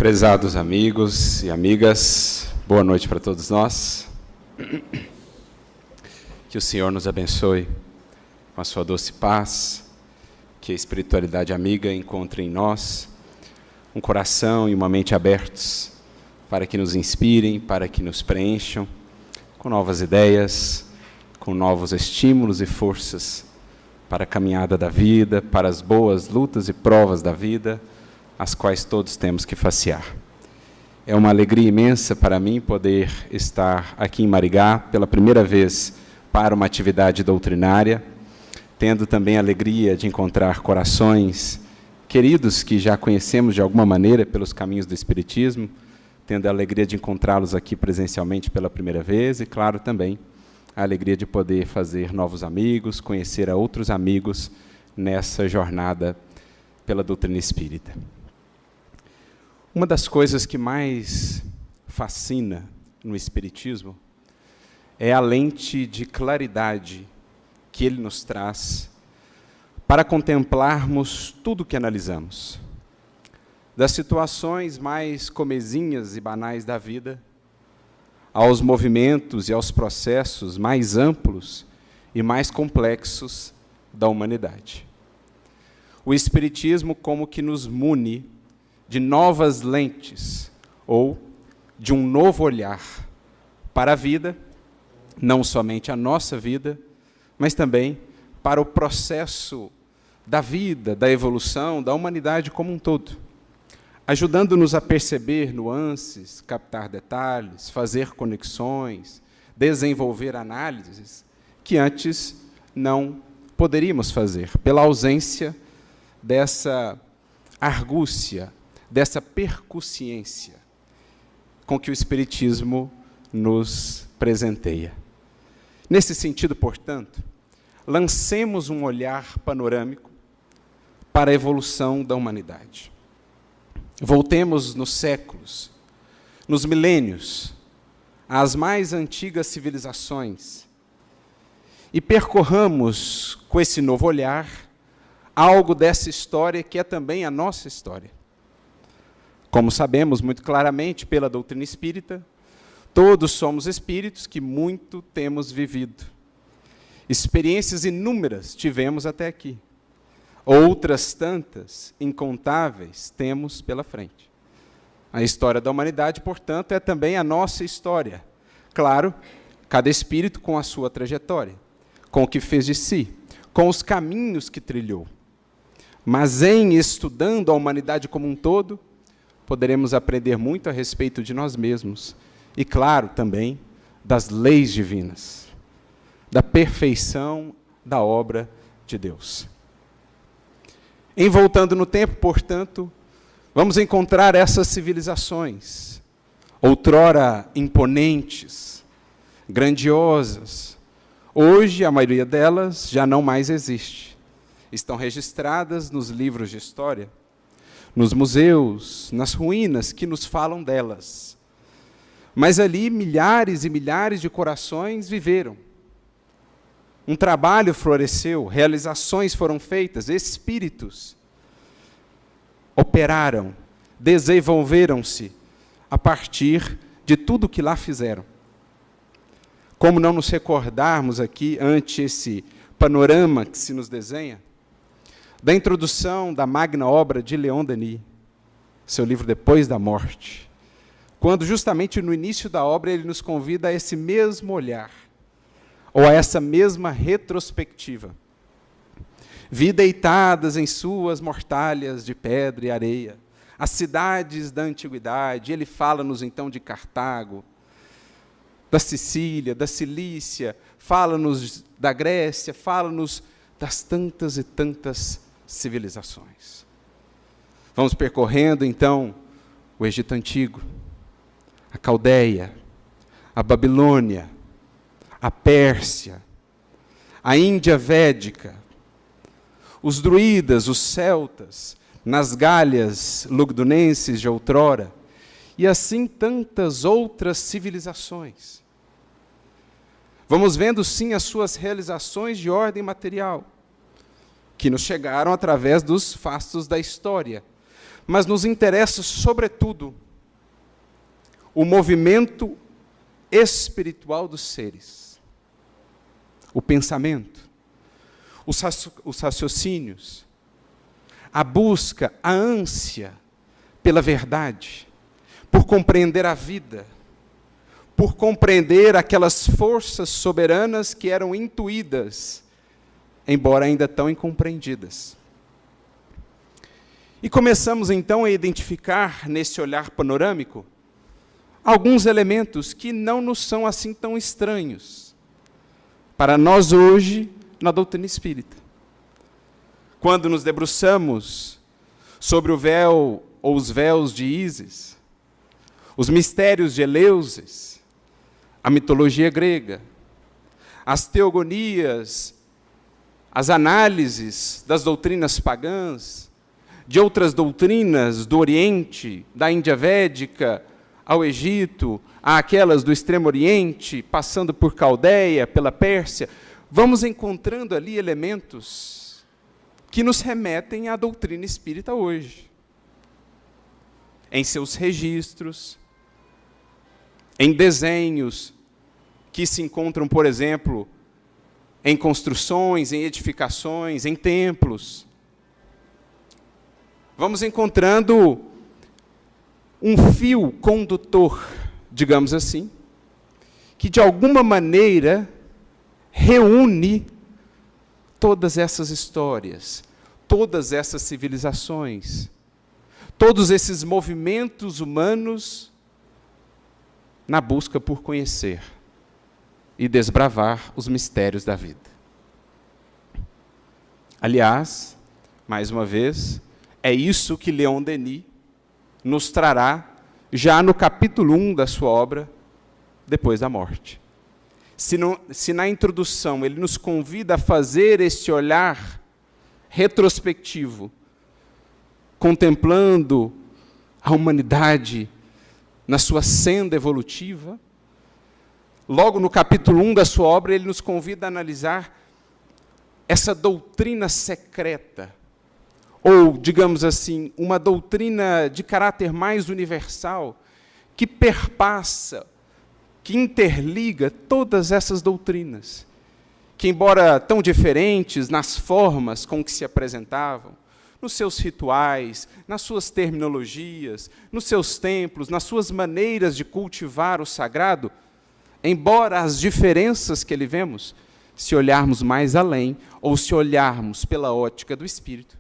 Prezados amigos e amigas, boa noite para todos nós. Que o Senhor nos abençoe com a sua doce paz, que a espiritualidade amiga encontre em nós um coração e uma mente abertos para que nos inspirem, para que nos preencham com novas ideias, com novos estímulos e forças para a caminhada da vida, para as boas lutas e provas da vida, as quais todos temos que facear. É uma alegria imensa para mim poder estar aqui em Marigá pela primeira vez para uma atividade doutrinária, tendo também a alegria de encontrar corações queridos que já conhecemos de alguma maneira pelos caminhos do Espiritismo, tendo a alegria de encontrá-los aqui presencialmente pela primeira vez e, claro, também a alegria de poder fazer novos amigos, conhecer a outros amigos nessa jornada pela doutrina espírita. Uma das coisas que mais fascina no Espiritismo é a lente de claridade que ele nos traz para contemplarmos tudo que analisamos. Das situações mais comezinhas e banais da vida, aos movimentos e aos processos mais amplos e mais complexos da humanidade. O Espiritismo como que nos mune de novas lentes, ou de um novo olhar para a vida, não somente a nossa vida, mas também para o processo da vida, da evolução, da humanidade como um todo, ajudando-nos a perceber nuances, captar detalhes, fazer conexões, desenvolver análises que antes não poderíamos fazer, pela ausência dessa argúcia, dessa percussiência com que o Espiritismo nos presenteia. Nesse sentido, portanto, lancemos um olhar panorâmico para a evolução da humanidade. Voltemos nos séculos, nos milênios, às mais antigas civilizações e percorramos com esse novo olhar algo dessa história que é também a nossa história. Como sabemos muito claramente pela doutrina espírita, todos somos espíritos que muito temos vivido. Experiências inúmeras tivemos até aqui. Outras tantas, incontáveis, temos pela frente. A história da humanidade, portanto, é também a nossa história. Claro, cada espírito com a sua trajetória, com o que fez de si, com os caminhos que trilhou. Mas em estudando a humanidade como um todo, poderemos aprender muito a respeito de nós mesmos e, claro, também das leis divinas, da perfeição da obra de Deus. Em voltando no tempo, portanto, vamos encontrar essas civilizações, outrora imponentes, grandiosas. Hoje, a maioria delas já não mais existe. Estão registradas nos livros de história, nos museus, nas ruínas que nos falam delas. Mas ali milhares e milhares de corações viveram. Um trabalho floresceu, realizações foram feitas, espíritos operaram, desenvolveram-se a partir de tudo que lá fizeram. Como não nos recordarmos aqui, ante esse panorama que se nos desenha, da introdução da magna obra de Leon Denis, seu livro Depois da Morte, quando justamente no início da obra ele nos convida a esse mesmo olhar, ou a essa mesma retrospectiva. Vi deitadas em suas mortalhas de pedra e areia, as cidades da antiguidade. Ele fala-nos então de Cartago, da Sicília, da Cilícia, fala-nos da Grécia, fala-nos das tantas e tantas civilizações. Vamos percorrendo, então, o Egito Antigo, a Caldeia, a Babilônia, a Pérsia, a Índia Védica, os druidas, os celtas, nas Gálias lugdunenses de outrora, e assim tantas outras civilizações. Vamos vendo, sim, as suas realizações de ordem material, que nos chegaram através dos fastos da história, mas nos interessa, sobretudo, o movimento espiritual dos seres, o pensamento, os raciocínios, a busca, a ânsia pela verdade, por compreender a vida, por compreender aquelas forças soberanas que eram intuídas, embora ainda tão incompreendidas. E começamos então a identificar, nesse olhar panorâmico, alguns elementos que não nos são assim tão estranhos para nós hoje na doutrina espírita. Quando nos debruçamos sobre o véu ou os véus de Ísis, os mistérios de Eleusis, a mitologia grega, as teogonias, as análises das doutrinas pagãs, de outras doutrinas do Oriente, da Índia Védica, ao Egito, àquelas do Extremo Oriente, passando por Caldeia, pela Pérsia, vamos encontrando ali elementos que nos remetem à doutrina espírita hoje. Em seus registros, em desenhos que se encontram, por exemplo, em construções, em edificações, em templos. Vamos encontrando um fio condutor, digamos assim, que de alguma maneira reúne todas essas histórias, todas essas civilizações, todos esses movimentos humanos na busca por conhecer e desbravar os mistérios da vida. Aliás, mais uma vez, é isso que Leon Denis nos trará já no capítulo 1 da sua obra, Depois da Morte. Se na introdução ele nos convida a fazer esse olhar retrospectivo, contemplando a humanidade na sua senda evolutiva, logo no capítulo 1 da sua obra, ele nos convida a analisar essa doutrina secreta, ou, digamos assim, uma doutrina de caráter mais universal, que perpassa, que interliga todas essas doutrinas, que, embora tão diferentes nas formas com que se apresentavam, nos seus rituais, nas suas terminologias, nos seus templos, nas suas maneiras de cultivar o sagrado, embora as diferenças que ele vemos, se olharmos mais além, ou se olharmos pela ótica do Espírito,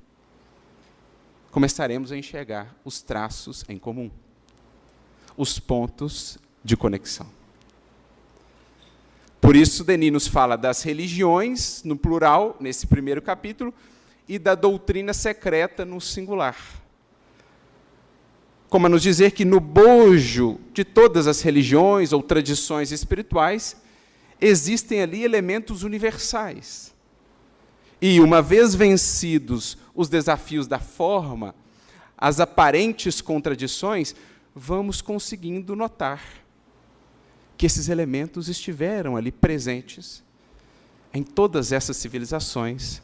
começaremos a enxergar os traços em comum, os pontos de conexão. Por isso, Denis nos fala das religiões, no plural, nesse primeiro capítulo, e da doutrina secreta, no singular. Como a nos dizer que no bojo de todas as religiões ou tradições espirituais, existem ali elementos universais. E, uma vez vencidos os desafios da forma, as aparentes contradições, vamos conseguindo notar que esses elementos estiveram ali presentes em todas essas civilizações,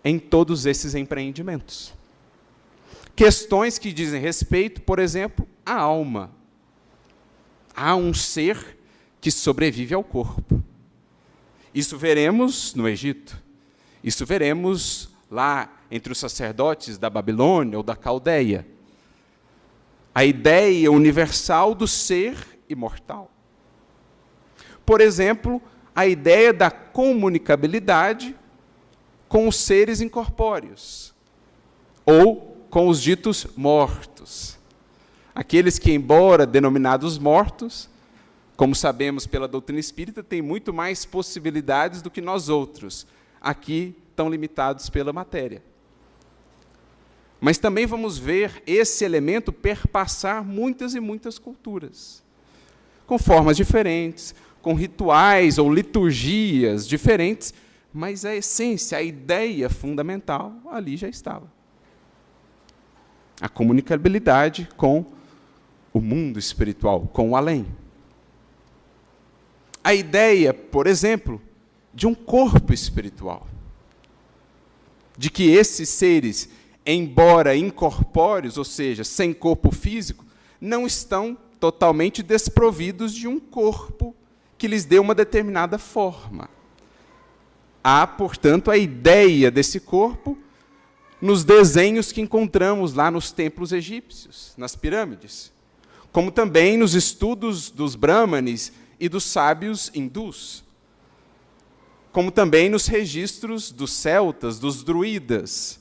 em todos esses empreendimentos. Questões que dizem respeito, por exemplo, à alma. Há um ser que sobrevive ao corpo. Isso veremos no Egito. Isso veremos lá entre os sacerdotes da Babilônia ou da Caldeia. A ideia universal do ser imortal. Por exemplo, a ideia da comunicabilidade com os seres incorpóreos, ou com os ditos mortos. Aqueles que, embora denominados mortos, como sabemos pela doutrina espírita, têm muito mais possibilidades do que nós outros, aqui tão limitados pela matéria. Mas também vamos ver esse elemento perpassar muitas e muitas culturas, com formas diferentes, com rituais ou liturgias diferentes, mas a essência, a ideia fundamental ali já estava. A comunicabilidade com o mundo espiritual, com o além. A ideia, por exemplo, de um corpo espiritual. De que esses seres, embora incorpóreos, ou seja, sem corpo físico, não estão totalmente desprovidos de um corpo que lhes dê uma determinada forma. Há, portanto, a ideia desse corpo nos desenhos que encontramos lá nos templos egípcios, nas pirâmides, como também nos estudos dos brahmanes e dos sábios hindus, como também nos registros dos celtas, dos druidas,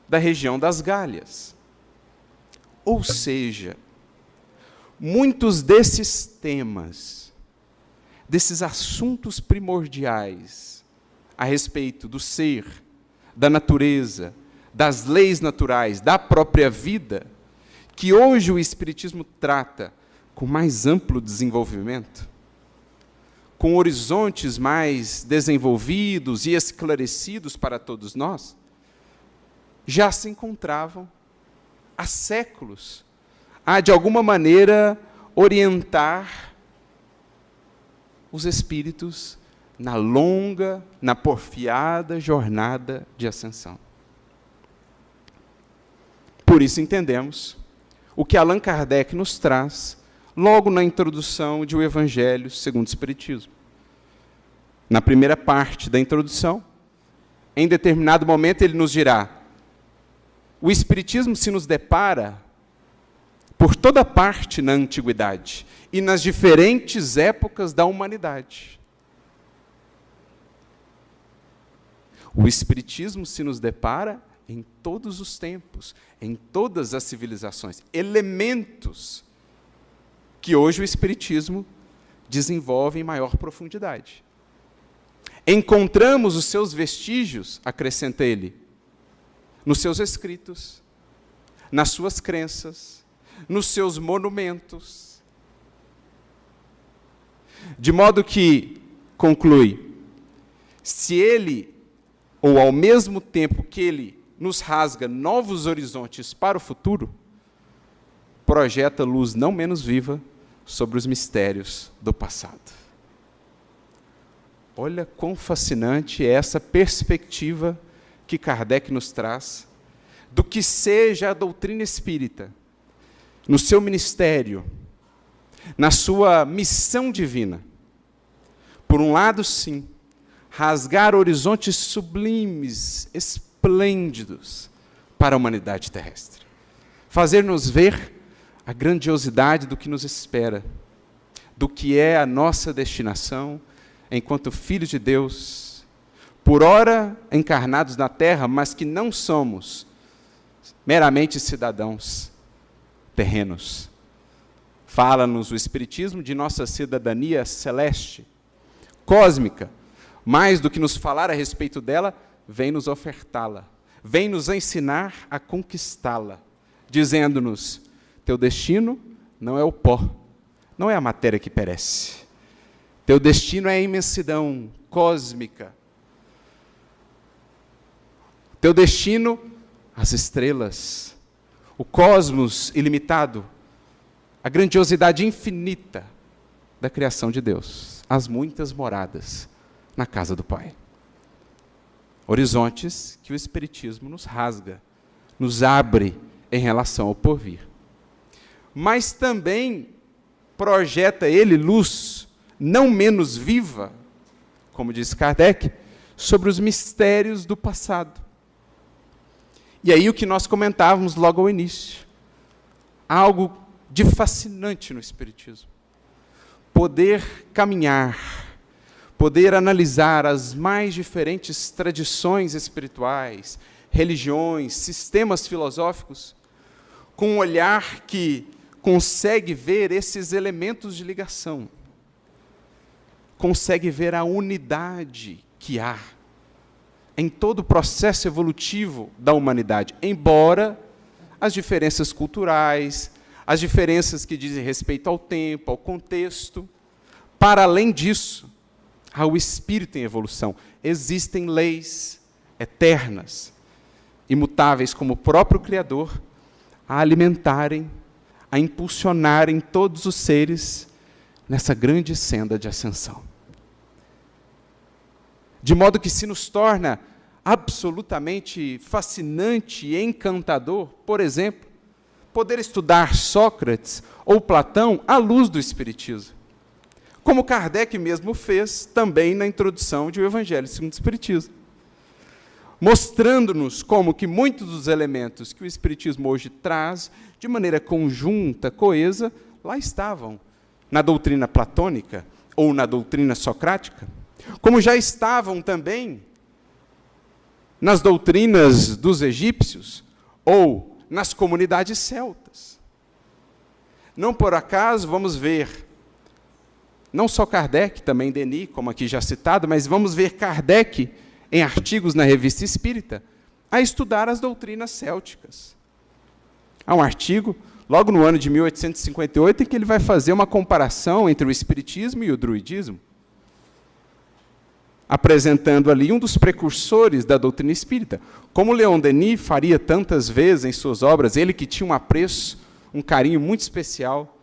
da região das Gálias. Ou seja, muitos desses temas, desses assuntos primordiais a respeito do ser, da natureza, das leis naturais, da própria vida, que hoje o Espiritismo trata com mais amplo desenvolvimento, com horizontes mais desenvolvidos e esclarecidos para todos nós, já se encontravam há séculos a, de alguma maneira, orientar os espíritos na longa, na porfiada jornada de ascensão. Por isso entendemos o que Allan Kardec nos traz logo na introdução de O Evangelho segundo o Espiritismo. Na primeira parte da introdução, em determinado momento ele nos dirá: o Espiritismo se nos depara por toda parte na antiguidade e nas diferentes épocas da humanidade. O Espiritismo se nos depara em todos os tempos, em todas as civilizações, elementos que hoje o Espiritismo desenvolve em maior profundidade. Encontramos os seus vestígios, acrescenta ele, nos seus escritos, nas suas crenças, nos seus monumentos. De modo que, conclui, se ele, ou ao mesmo tempo que ele nos rasga novos horizontes para o futuro, projeta luz não menos viva sobre os mistérios do passado. Olha quão fascinante é essa perspectiva que Kardec nos traz do que seja a doutrina espírita, no seu ministério, na sua missão divina. Por um lado, sim, rasgar horizontes sublimes, esplêndidos para a humanidade terrestre. Fazer-nos ver a grandiosidade do que nos espera, do que é a nossa destinação enquanto filhos de Deus, por ora encarnados na terra, mas que não somos meramente cidadãos terrenos. Fala-nos o Espiritismo de nossa cidadania celeste, cósmica. Mais do que nos falar a respeito dela, vem nos ofertá-la, vem nos ensinar a conquistá-la, dizendo-nos: teu destino não é o pó, não é a matéria que perece. Teu destino é a imensidão cósmica. Teu destino, as estrelas, o cosmos ilimitado, a grandiosidade infinita da criação de Deus, as muitas moradas na casa do Pai. Horizontes que o Espiritismo nos rasga, nos abre em relação ao porvir. Mas também projeta ele luz não menos viva, como diz Kardec, sobre os mistérios do passado. E aí o que nós comentávamos logo ao início, algo de fascinante no Espiritismo. Poder caminhar, poder analisar as mais diferentes tradições espirituais, religiões, sistemas filosóficos, com um olhar que consegue ver esses elementos de ligação, consegue ver a unidade que há em todo o processo evolutivo da humanidade, embora as diferenças culturais, as diferenças que dizem respeito ao tempo, ao contexto. Para além disso, há o espírito em evolução. Existem leis eternas, imutáveis como o próprio Criador, a alimentarem, a impulsionarem todos os seres nessa grande senda de ascensão. De modo que se nos torna absolutamente fascinante e encantador, por exemplo, poder estudar Sócrates ou Platão à luz do Espiritismo. Como Kardec mesmo fez também na introdução de O Evangelho segundo o Espiritismo, mostrando-nos como que muitos dos elementos que o Espiritismo hoje traz, de maneira conjunta, coesa, lá estavam na doutrina platônica ou na doutrina socrática, como já estavam também nas doutrinas dos egípcios ou nas comunidades celtas. Não por acaso vamos ver, não só Kardec, também Denis, como aqui já citado, mas vamos ver Kardec em artigos na Revista Espírita, a estudar as doutrinas célticas. Há um artigo, logo no ano de 1858, em que ele vai fazer uma comparação entre o Espiritismo e o Druidismo, apresentando ali um dos precursores da doutrina espírita. Como Leon Denis faria tantas vezes em suas obras, ele que tinha um apreço, um carinho muito especial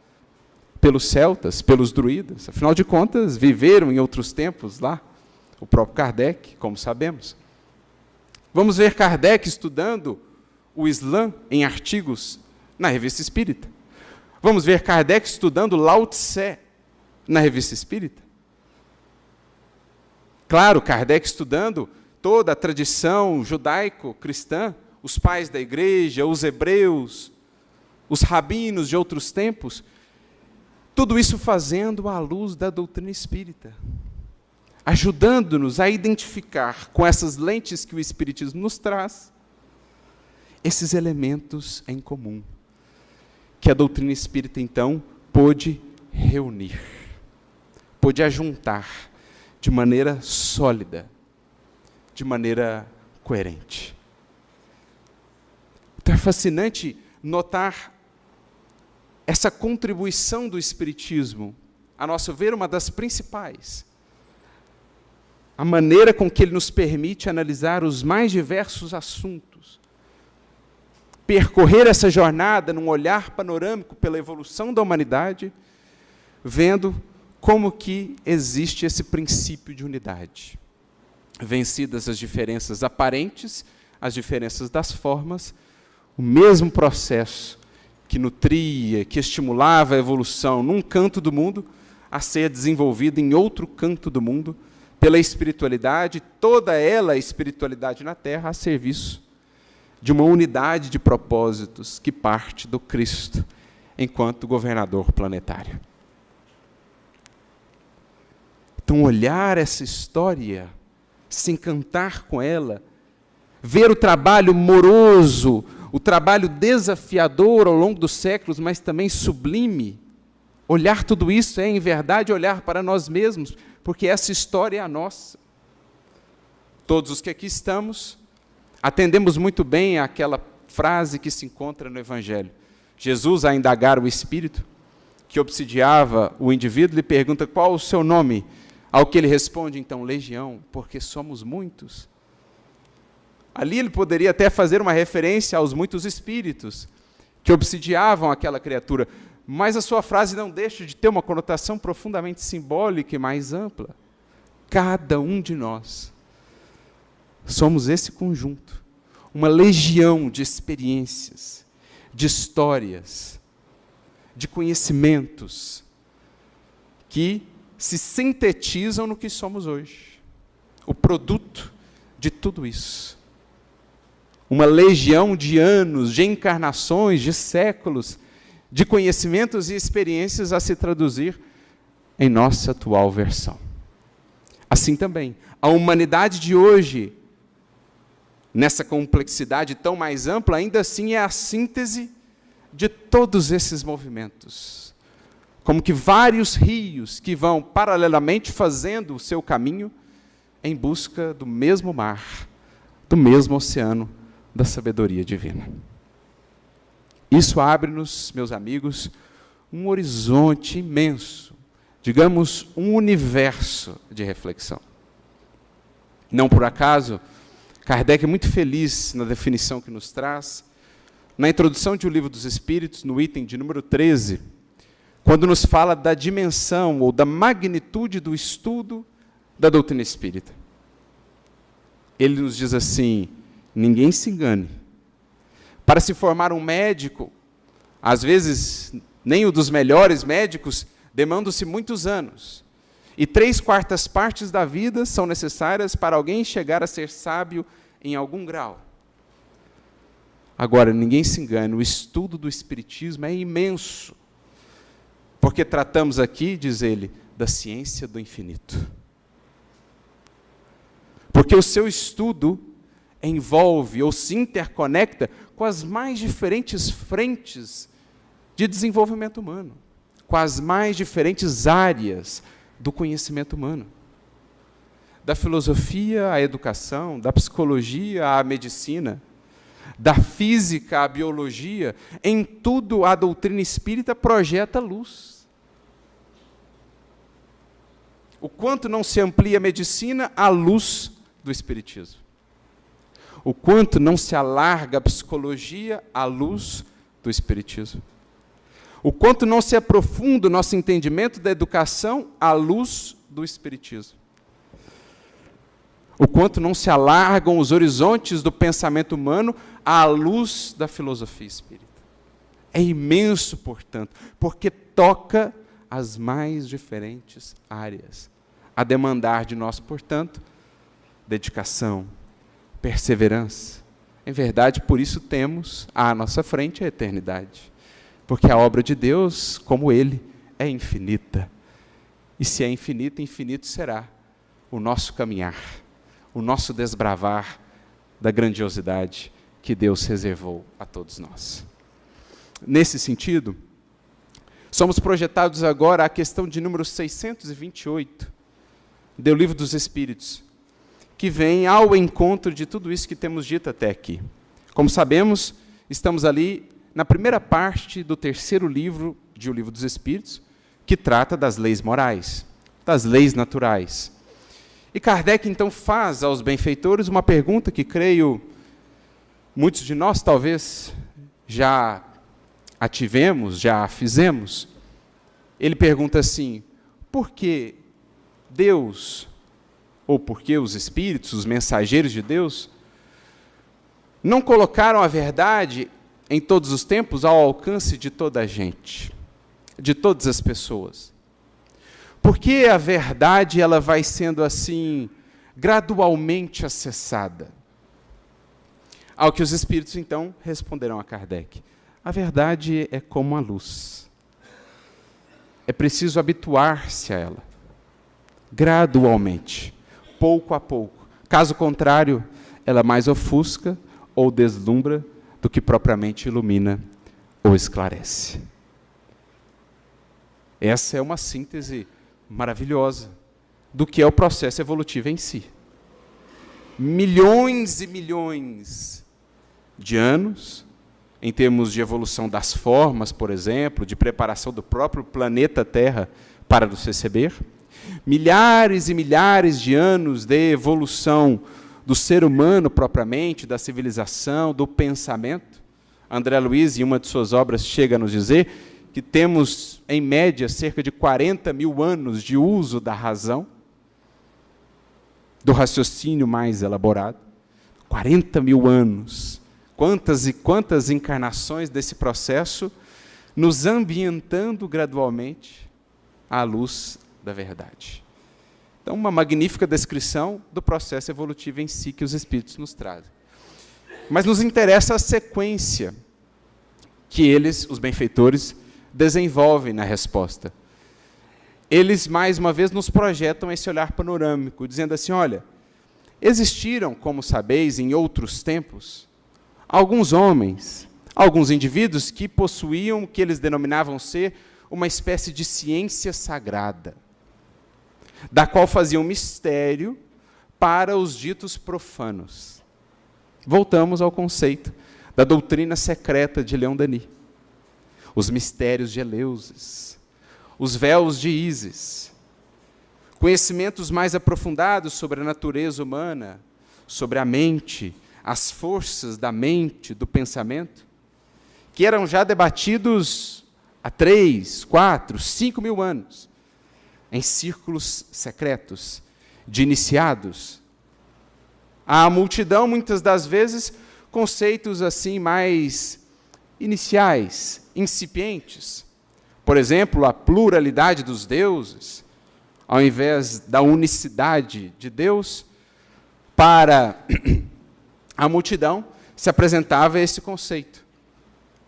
pelos celtas, pelos druidas, afinal de contas, viveram em outros tempos lá, o próprio Kardec, como sabemos. Vamos ver Kardec estudando o Islã em artigos na Revista Espírita. Vamos ver Kardec estudando Lao Tse na Revista Espírita. Claro, Kardec estudando toda a tradição judaico-cristã, os pais da igreja, os hebreus, os rabinos de outros tempos, tudo isso fazendo à luz da doutrina espírita, ajudando-nos a identificar com essas lentes que o Espiritismo nos traz, esses elementos em comum, que a doutrina espírita, então, pôde reunir, pôde ajuntar de maneira sólida, de maneira coerente. Então é fascinante notar essa contribuição do Espiritismo, a nosso ver, uma das principais. A maneira com que ele nos permite analisar os mais diversos assuntos, percorrer essa jornada num olhar panorâmico pela evolução da humanidade, vendo como que existe esse princípio de unidade. Vencidas as diferenças aparentes, as diferenças das formas, o mesmo processo que nutria, que estimulava a evolução num canto do mundo, a ser desenvolvido em outro canto do mundo, pela espiritualidade, toda ela a espiritualidade na Terra, a serviço de uma unidade de propósitos que parte do Cristo, enquanto governador planetário. Então, olhar essa história, se encantar com ela, ver o trabalho moroso, o trabalho desafiador ao longo dos séculos, mas também sublime, olhar tudo isso é, em verdade, olhar para nós mesmos, porque essa história é a nossa. Todos os que aqui estamos, atendemos muito bem àquela frase que se encontra no Evangelho. Jesus, a indagar o Espírito, que obsidiava o indivíduo, lhe pergunta: qual o seu nome? Ao que ele responde, então, legião, porque somos muitos. Ali ele poderia até fazer uma referência aos muitos espíritos que obsidiavam aquela criatura, mas a sua frase não deixa de ter uma conotação profundamente simbólica e mais ampla. Cada um de nós somos esse conjunto, uma legião de experiências, de histórias, de conhecimentos que se sintetizam no que somos hoje. O produto de tudo isso. Uma legião de anos, de encarnações, de séculos, de conhecimentos e experiências a se traduzir em nossa atual versão. Assim também, a humanidade de hoje, nessa complexidade tão mais ampla, ainda assim é a síntese de todos esses movimentos. Como que vários rios que vão paralelamente fazendo o seu caminho em busca do mesmo mar, do mesmo oceano da sabedoria divina. Isso abre-nos, meus amigos, um horizonte imenso, digamos, um universo de reflexão. Não por acaso, Kardec é muito feliz na definição que nos traz, na introdução de O Livro dos Espíritos, no item de número 13, quando nos fala da dimensão ou da magnitude do estudo da doutrina espírita. ele nos diz assim: ninguém se engane. Para se formar um médico, às vezes nem o dos melhores médicos, demandam-se muitos anos. E 3/4 partes da vida são necessárias para alguém chegar a ser sábio em algum grau. Agora, ninguém se engane, o estudo do Espiritismo é imenso. Porque tratamos aqui, diz ele, da ciência do infinito. Porque o seu estudo envolve ou se interconecta com as mais diferentes frentes de desenvolvimento humano, com as mais diferentes áreas do conhecimento humano. Da filosofia à educação, da psicologia à medicina, da física à biologia, em tudo a doutrina espírita projeta luz. O quanto não se amplia a medicina à luz do Espiritismo. O quanto não se alarga a psicologia à luz do Espiritismo. O quanto não se aprofunda o nosso entendimento da educação à luz do Espiritismo. O quanto não se alargam os horizontes do pensamento humano à luz da filosofia espírita. É imenso, portanto, porque toca as mais diferentes áreas, a demandar de nós, portanto, dedicação, perseverança. Em verdade, por isso temos à nossa frente a eternidade. Porque a obra de Deus, como Ele, é infinita. E se é infinita, infinito será o nosso caminhar, o nosso desbravar da grandiosidade que Deus reservou a todos nós. Nesse sentido, somos projetados agora à questão de número 628 do Livro dos Espíritos, que vem ao encontro de tudo isso que temos dito até aqui. Como sabemos, estamos ali na primeira parte do terceiro livro de O Livro dos Espíritos, que trata das leis morais, das leis naturais. E Kardec, então, faz aos benfeitores uma pergunta que, creio, muitos de nós, talvez, já a tivemos, já a fizemos. Ele pergunta assim: por que Deus, ou por que os Espíritos, os mensageiros de Deus, não colocaram a verdade em todos os tempos ao alcance de toda a gente, de todas as pessoas? Por que a verdade ela vai sendo assim, gradualmente acessada? Ao que os Espíritos, então, responderão a Kardec: a verdade é como a luz. É preciso habituar-se a ela, gradualmente, pouco a pouco. Caso contrário, ela mais ofusca ou deslumbra do que propriamente ilumina ou esclarece. Essa é uma síntese maravilhosa do que é o processo evolutivo em si. Milhões e milhões de anos, em termos de evolução das formas, por exemplo, de preparação do próprio planeta Terra para nos receber, milhares e milhares de anos de evolução do ser humano propriamente, da civilização, do pensamento. André Luiz, em uma de suas obras, chega a nos dizer que temos, em média, cerca de 40 mil anos de uso da razão, do raciocínio mais elaborado. 40 mil anos. Quantas e quantas encarnações desse processo nos ambientando gradualmente à luz da verdade. Então, uma magnífica descrição do processo evolutivo em si que os Espíritos nos trazem. Mas nos interessa a sequência que eles, os benfeitores, desenvolvem na resposta. Eles, mais uma vez, nos projetam esse olhar panorâmico, dizendo assim: olha, existiram, como sabeis, em outros tempos, alguns homens, alguns indivíduos que possuíam o que eles denominavam ser uma espécie de ciência sagrada, da qual faziam mistério para os ditos profanos. Voltamos ao conceito da doutrina secreta de Leon Denis. Os mistérios de Eleusis, os véus de Ísis, conhecimentos mais aprofundados sobre a natureza humana, sobre a mente, as forças da mente, do pensamento, que eram já debatidos há 3, 4, 5 mil anos, em círculos secretos, de iniciados, À multidão, muitas das vezes, conceitos assim mais iniciais, incipientes. Por exemplo, a pluralidade dos deuses, ao invés da unicidade de Deus, para a multidão se apresentava esse conceito,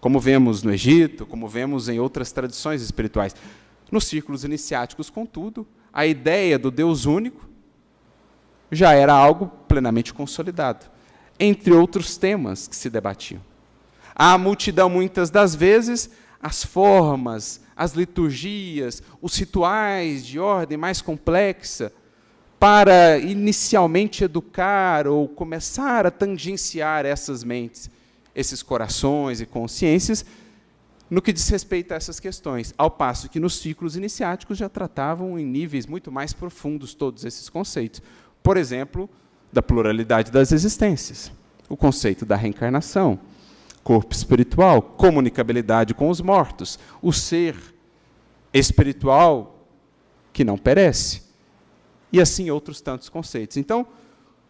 como vemos no Egito, como vemos em outras tradições espirituais. Nos círculos iniciáticos, contudo, a ideia do Deus único já era algo plenamente consolidado, entre outros temas que se debatiam. A multidão, muitas das vezes, as formas, as liturgias, os rituais de ordem mais complexa, para inicialmente educar ou começar a tangenciar essas mentes, esses corações e consciências, no que diz respeito a essas questões, ao passo que nos ciclos iniciáticos já tratavam em níveis muito mais profundos todos esses conceitos. Por exemplo, da pluralidade das existências, o conceito da reencarnação, corpo espiritual, comunicabilidade com os mortos, o ser espiritual que não perece, e assim outros tantos conceitos. Então,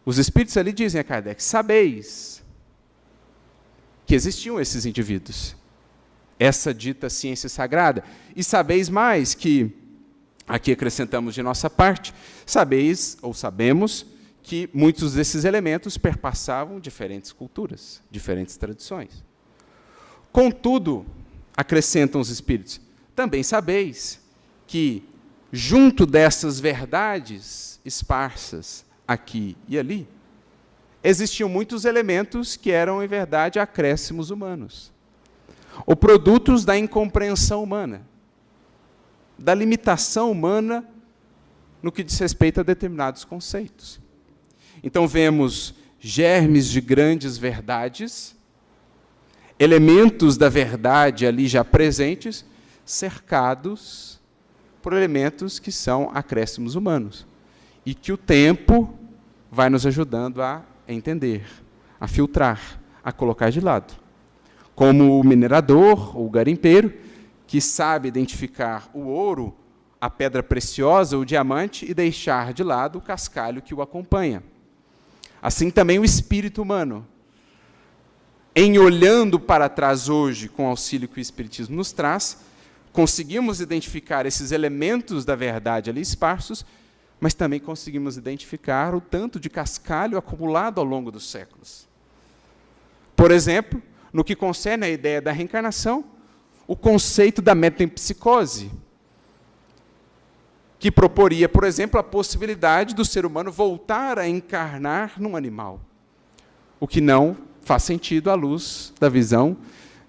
os espíritos ali dizem a Kardec: sabeis que existiam esses indivíduos, essa dita ciência sagrada, e sabeis mais que, aqui acrescentamos de nossa parte, sabeis, ou sabemos, que muitos desses elementos perpassavam diferentes culturas, diferentes tradições. Contudo, acrescentam os espíritos, também sabeis que, junto dessas verdades esparsas aqui e ali, existiam muitos elementos que eram, em verdade, acréscimos humanos, ou produtos da incompreensão humana, da limitação humana no que diz respeito a determinados conceitos. Então, vemos germes de grandes verdades, elementos da verdade ali já presentes, cercados por elementos que são acréscimos humanos, e que o tempo vai nos ajudando a entender, a filtrar, a colocar de lado. Como o minerador, ou o garimpeiro, que sabe identificar o ouro, a pedra preciosa, o diamante, e deixar de lado o cascalho que o acompanha. Assim também o espírito humano. Em olhando para trás hoje, com o auxílio que o Espiritismo nos traz, conseguimos identificar esses elementos da verdade ali esparsos, mas também conseguimos identificar o tanto de cascalho acumulado ao longo dos séculos. Por exemplo, no que concerne à ideia da reencarnação, o conceito da metempsicose, que proporia, por exemplo, a possibilidade do ser humano voltar a encarnar num animal, o que não faz sentido à luz da visão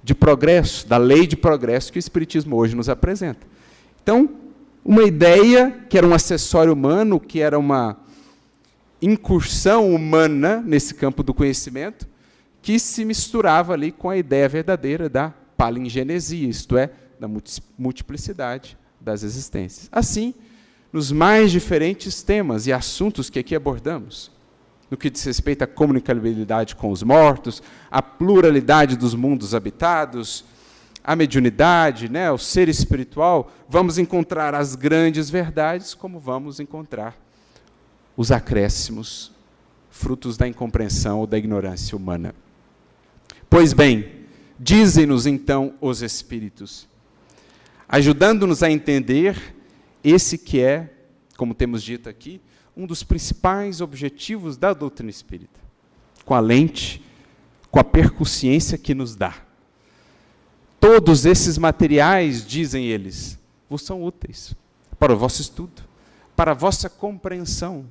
de progresso, da lei de progresso que o Espiritismo hoje nos apresenta. Então, uma ideia que era um acessório humano, que era uma incursão humana nesse campo do conhecimento, que se misturava ali com a ideia verdadeira da palingenesia, isto é, da multiplicidade das existências. Assim, nos mais diferentes temas e assuntos que aqui abordamos, no que diz respeito à comunicabilidade com os mortos, à pluralidade dos mundos habitados, à mediunidade, né, ao ser espiritual, vamos encontrar as grandes verdades, como vamos encontrar os acréscimos, frutos da incompreensão ou da ignorância humana. Pois bem, dizem-nos então os Espíritos, ajudando-nos a entender esse que é, como temos dito aqui, um dos principais objetivos da doutrina espírita, com a lente, com a percussiência que nos dá. Todos esses materiais, dizem eles, vos são úteis para o vosso estudo, para a vossa compreensão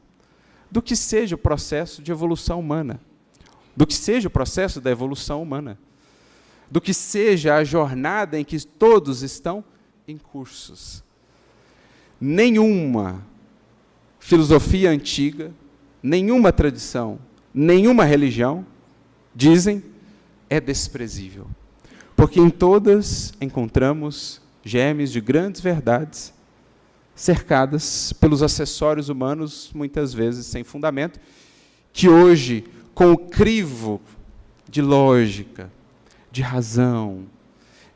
do que seja o processo de evolução humana, do que seja o processo da evolução humana, do que seja a jornada em que todos estão em cursos. Nenhuma filosofia antiga, nenhuma tradição, nenhuma religião, dizem, é desprezível. Porque em todas encontramos germes de grandes verdades, cercadas pelos acessórios humanos, muitas vezes sem fundamento, que hoje, com o crivo de lógica, de razão,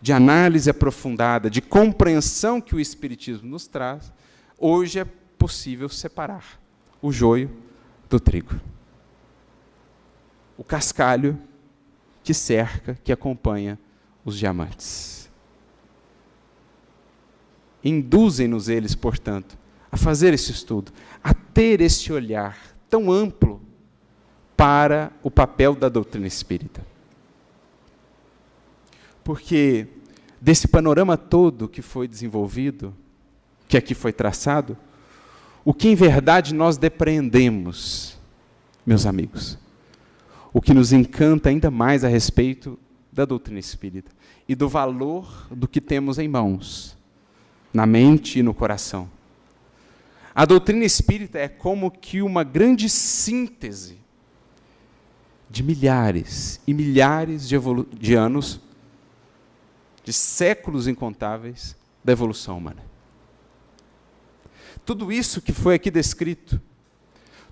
de análise aprofundada, de compreensão que o Espiritismo nos traz, hoje é possível separar o joio do trigo. o cascalho que cerca, que acompanha os diamantes. Induzem-nos eles, portanto, a fazer esse estudo, a ter esse olhar tão amplo para o papel da doutrina espírita. Porque desse panorama todo que foi desenvolvido, que aqui foi traçado, o que em verdade nós depreendemos, meus amigos, o que nos encanta ainda mais a respeito da doutrina espírita e do valor do que temos em mãos, na mente e no coração. A doutrina espírita é como que uma grande síntese de milhares e milhares de anos, de séculos incontáveis da evolução humana. Tudo isso que foi aqui descrito,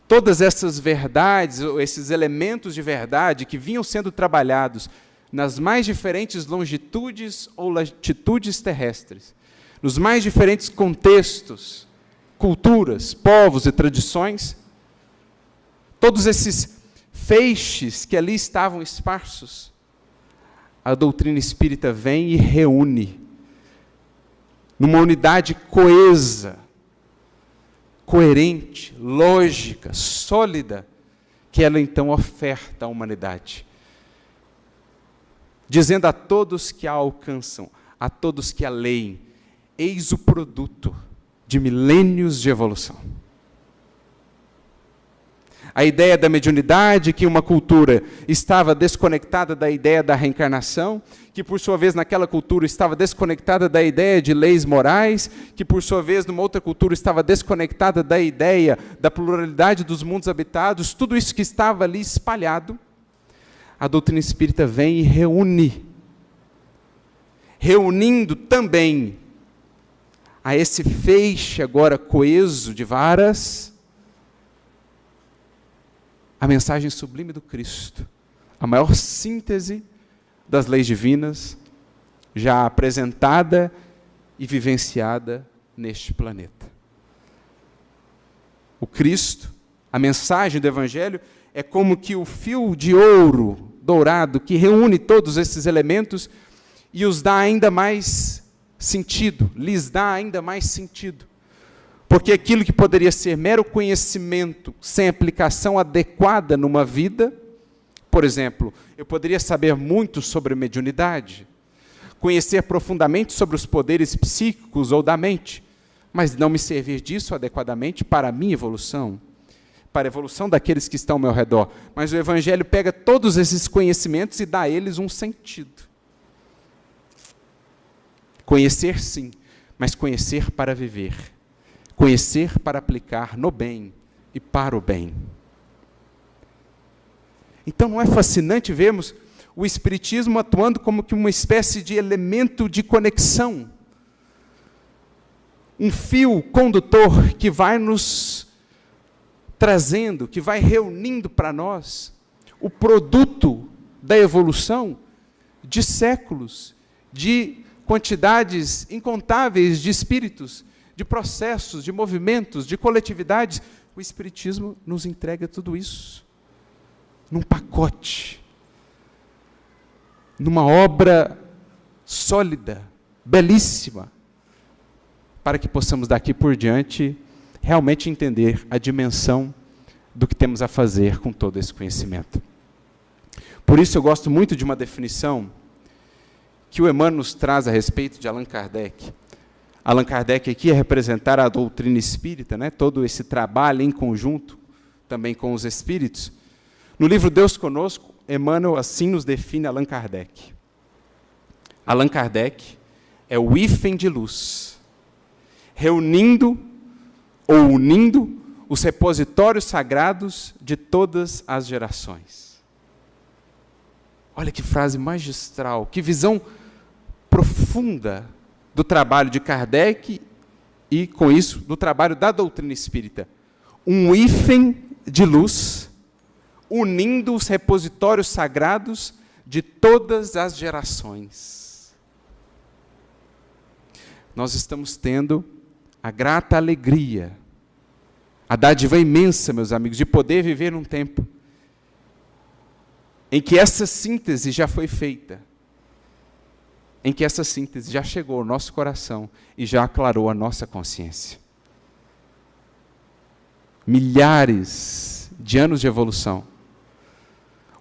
todas essas verdades, esses elementos de verdade que vinham sendo trabalhados nas mais diferentes longitudes ou latitudes terrestres, nos mais diferentes contextos, culturas, povos e tradições, todos esses feixes que ali estavam esparsos, a doutrina espírita vem e reúne numa unidade coesa, coerente, lógica, sólida, que ela então oferta à humanidade, dizendo a todos que a alcançam, a todos que a leem: eis o produto de milênios de evolução. A ideia da mediunidade, que uma cultura estava desconectada da ideia da reencarnação, que por sua vez naquela cultura estava desconectada da ideia de leis morais, que por sua vez numa outra cultura estava desconectada da ideia da pluralidade dos mundos habitados, tudo isso que estava ali espalhado, a doutrina espírita vem e reúne, reunindo também a esse feixe agora coeso de varas, a mensagem sublime do Cristo, a maior síntese das leis divinas, já apresentada e vivenciada neste planeta. O Cristo, a mensagem do Evangelho, é como que o fio de ouro dourado que reúne todos esses elementos e os dá ainda mais sentido, lhes dá ainda mais sentido. Porque aquilo que poderia ser mero conhecimento, sem aplicação adequada numa vida, por exemplo, eu poderia saber muito sobre mediunidade, conhecer profundamente sobre os poderes psíquicos ou da mente, mas não me servir disso adequadamente para a minha evolução, para a evolução daqueles que estão ao meu redor. Mas o Evangelho pega todos esses conhecimentos e dá a eles um sentido. Conhecer sim, mas conhecer para viver. Conhecer para aplicar no bem e para o bem. Então não é fascinante vermos o Espiritismo atuando como que uma espécie de elemento de conexão, um fio condutor que vai nos trazendo, que vai reunindo para nós o produto da evolução de séculos, de quantidades incontáveis de espíritos, de processos, de movimentos, de coletividades. O Espiritismo nos entrega tudo isso num pacote, numa obra sólida, belíssima, para que possamos daqui por diante realmente entender a dimensão do que temos a fazer com todo esse conhecimento. Por isso eu gosto muito de uma definição que o Emmanuel nos traz a respeito de Allan Kardec. Allan Kardec aqui é representar a doutrina espírita, né? Todo esse trabalho em conjunto, também com os espíritos. No livro Deus Conosco, Emmanuel assim nos define Allan Kardec. Allan Kardec é o hífen de luz, reunindo ou unindo os repositórios sagrados de todas as gerações. Olha que frase magistral, que visão profunda do trabalho de Kardec e, com isso, do trabalho da doutrina espírita. Um hífen de luz, unindo os repositórios sagrados de todas as gerações. Nós estamos tendo a grata alegria, a dádiva imensa, meus amigos, de poder viver num tempo em que essa síntese já foi feita, em que essa síntese já chegou ao nosso coração e já aclarou a nossa consciência. Milhares de anos de evolução,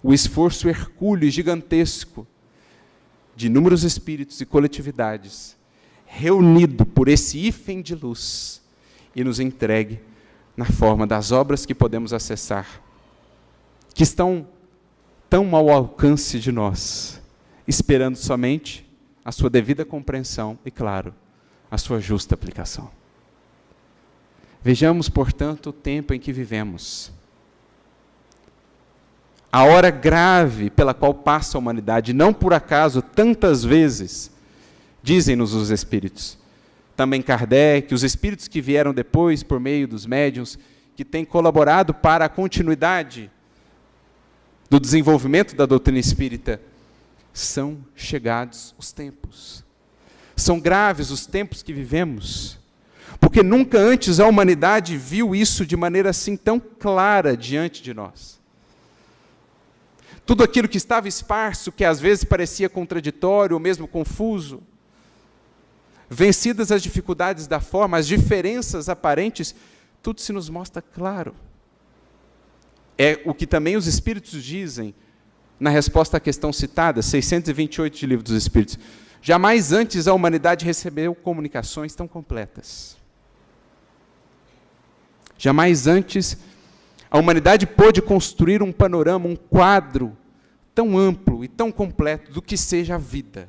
o esforço hercúleo e gigantesco de inúmeros espíritos e coletividades, reunido por esse hífen de luz e nos entregue na forma das obras que podemos acessar, que estão tão ao alcance de nós, esperando somente a sua devida compreensão e, claro, a sua justa aplicação. Vejamos, portanto, o tempo em que vivemos. A hora grave pela qual passa a humanidade, não por acaso, tantas vezes, dizem-nos os Espíritos. Também Kardec, os Espíritos que vieram depois, por meio dos médiuns, que têm colaborado para a continuidade do desenvolvimento da doutrina espírita, são chegados os tempos. São graves os tempos que vivemos, porque nunca antes a humanidade viu isso de maneira assim tão clara diante de nós. Tudo aquilo que estava esparso, que às vezes parecia contraditório ou mesmo confuso, vencidas as dificuldades da forma, as diferenças aparentes, tudo se nos mostra claro. É o que também os Espíritos dizem na resposta à questão citada, 628 de Livro dos Espíritos. Jamais antes a humanidade recebeu comunicações tão completas. Jamais antes a humanidade pôde construir um panorama, um quadro tão amplo e tão completo do que seja a vida,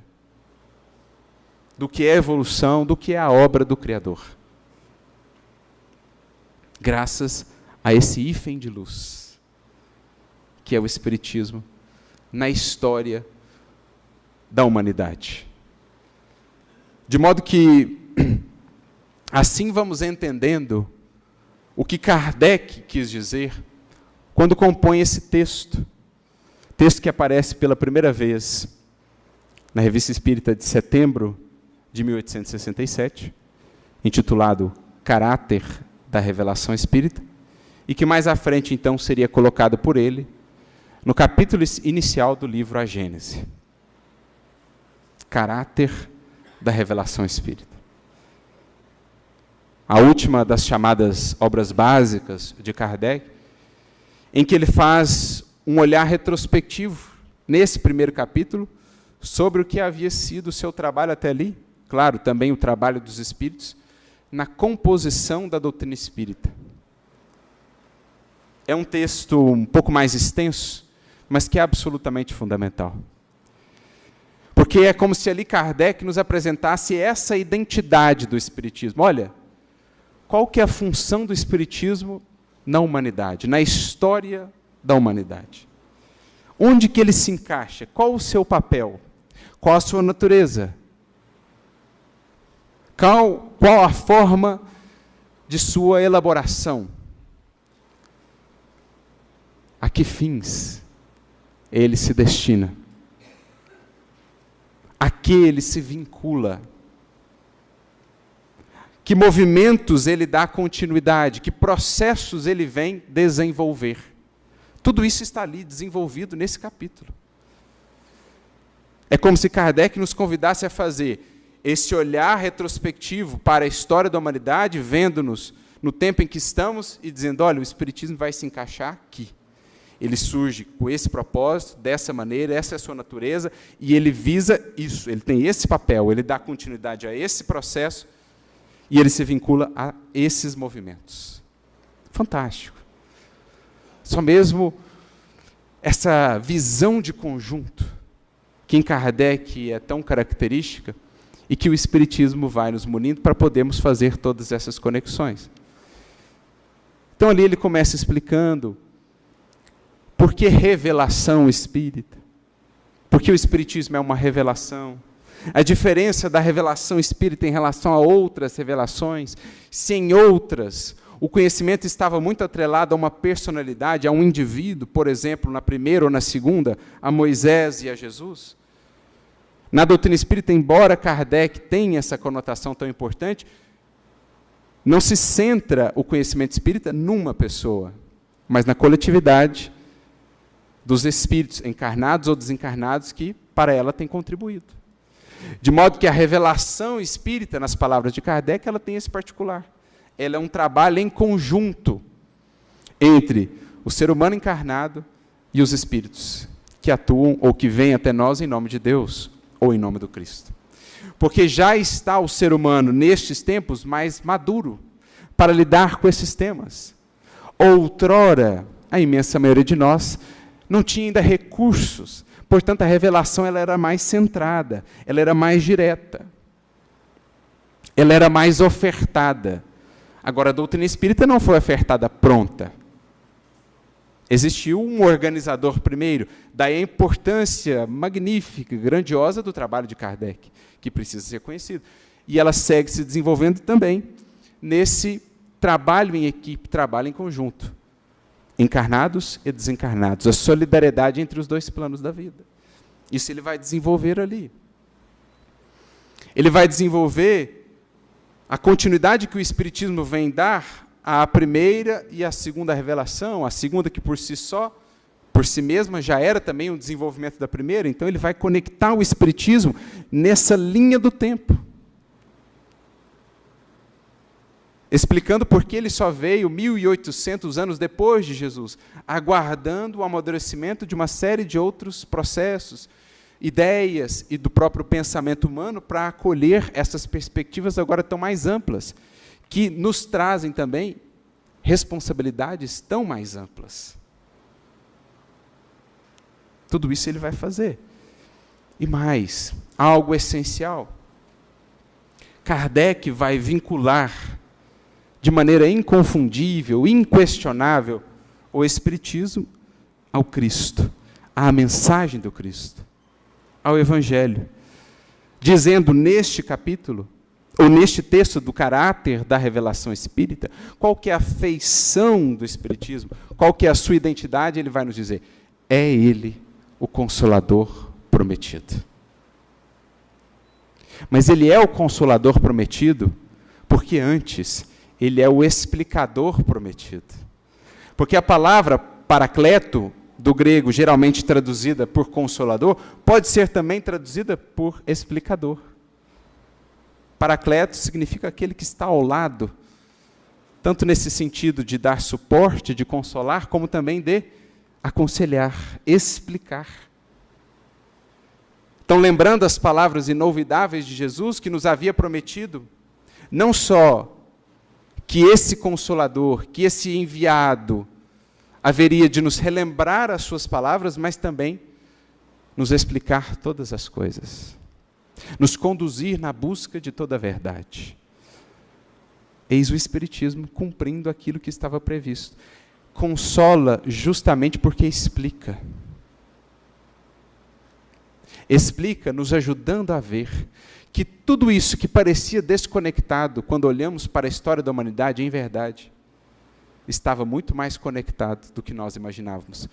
do que é a evolução, do que é a obra do Criador. Graças a esse hífen de luz, que é o Espiritismo, na história da humanidade. De modo que, assim vamos entendendo o que Kardec quis dizer quando compõe esse texto que aparece pela primeira vez na Revista Espírita de setembro de 1867, intitulado Caráter da Revelação Espírita, e que mais à frente, então, seria colocado por ele no capítulo inicial do livro A Gênese. Caráter da Revelação Espírita. A última das chamadas obras básicas de Kardec, em que ele faz um olhar retrospectivo, nesse primeiro capítulo, sobre o que havia sido o seu trabalho até ali, claro, também o trabalho dos Espíritos, na composição da doutrina espírita. É um texto um pouco mais extenso, mas que é absolutamente fundamental. Porque é como se ali Kardec nos apresentasse essa identidade do Espiritismo. Olha, qual que é a função do Espiritismo na humanidade, na história da humanidade? Onde que ele se encaixa? Qual o seu papel? Qual a sua natureza? Qual a forma de sua elaboração? A que fins ele se destina? A que ele se vincula? Que movimentos ele dá continuidade? Que processos ele vem desenvolver? Tudo isso está ali desenvolvido nesse capítulo. É como se Kardec nos convidasse a fazer esse olhar retrospectivo para a história da humanidade, vendo-nos no tempo em que estamos e dizendo, olha, o Espiritismo vai se encaixar aqui. Ele surge com esse propósito, dessa maneira, essa é a sua natureza, e ele visa isso, ele tem esse papel, ele dá continuidade a esse processo, e ele se vincula a esses movimentos. Fantástico. Só mesmo essa visão de conjunto, que em Kardec é tão característica, e que o Espiritismo vai nos munindo para podermos fazer todas essas conexões. Então ali ele começa explicando por que revelação espírita, porque o Espiritismo é uma revelação, a diferença da revelação espírita em relação a outras revelações, se em outras o conhecimento estava muito atrelado a uma personalidade, a um indivíduo, por exemplo, na primeira ou na segunda, a Moisés e a Jesus. Na doutrina espírita, embora Kardec tenha essa conotação tão importante, não se centra o conhecimento espírita numa pessoa, mas na coletividade dos espíritos, encarnados ou desencarnados, que para ela tem contribuído. De modo que a revelação espírita, nas palavras de Kardec, ela tem esse particular. Ela é um trabalho em conjunto entre o ser humano encarnado e os espíritos que atuam ou que vêm até nós em nome de Deus ou em nome do Cristo. Porque já está o ser humano, nestes tempos, mais maduro para lidar com esses temas. Outrora, a imensa maioria de nós não tinha ainda recursos, portanto a revelação ela era mais centrada, ela era mais direta, ela era mais ofertada. Agora a doutrina espírita não foi ofertada pronta. Existiu um organizador primeiro, daí a importância magnífica, grandiosa do trabalho de Kardec, que precisa ser conhecido. E ela segue se desenvolvendo também nesse trabalho em equipe, trabalho em conjunto. Encarnados e desencarnados, a solidariedade entre os dois planos da vida. Isso ele vai desenvolver ali. Ele vai desenvolver a continuidade que o Espiritismo vem dar à primeira e à segunda revelação, a segunda que por si só, por si mesma, já era também um desenvolvimento da primeira, então ele vai conectar o Espiritismo nessa linha do tempo. Explicando por que ele só veio 1.800 anos depois de Jesus, aguardando o amadurecimento de uma série de outros processos, ideias e do próprio pensamento humano para acolher essas perspectivas agora tão mais amplas, que nos trazem também responsabilidades tão mais amplas. Tudo isso ele vai fazer. E mais, algo essencial. Kardec vai vincular de maneira inconfundível, inquestionável, o Espiritismo ao Cristo, à mensagem do Cristo, ao Evangelho, dizendo neste capítulo, ou neste texto do caráter da revelação espírita, qual que é a feição do Espiritismo, qual que é a sua identidade, ele vai nos dizer, é Ele o Consolador prometido. Mas Ele é o Consolador prometido, porque antes Ele é o explicador prometido. Porque a palavra paracleto, do grego, geralmente traduzida por consolador, pode ser também traduzida por explicador. Paracleto significa aquele que está ao lado, tanto nesse sentido de dar suporte, de consolar, como também de aconselhar, explicar. Então, lembrando as palavras inolvidáveis de Jesus, que nos havia prometido, não só que esse Consolador, que esse enviado, haveria de nos relembrar as suas palavras, mas também nos explicar todas as coisas, nos conduzir na busca de toda a verdade. Eis o Espiritismo cumprindo aquilo que estava previsto. Consola justamente porque explica. Explica, nos ajudando a ver que tudo isso que parecia desconectado, quando olhamos para a história da humanidade, em verdade, estava muito mais conectado do que nós imaginávamos.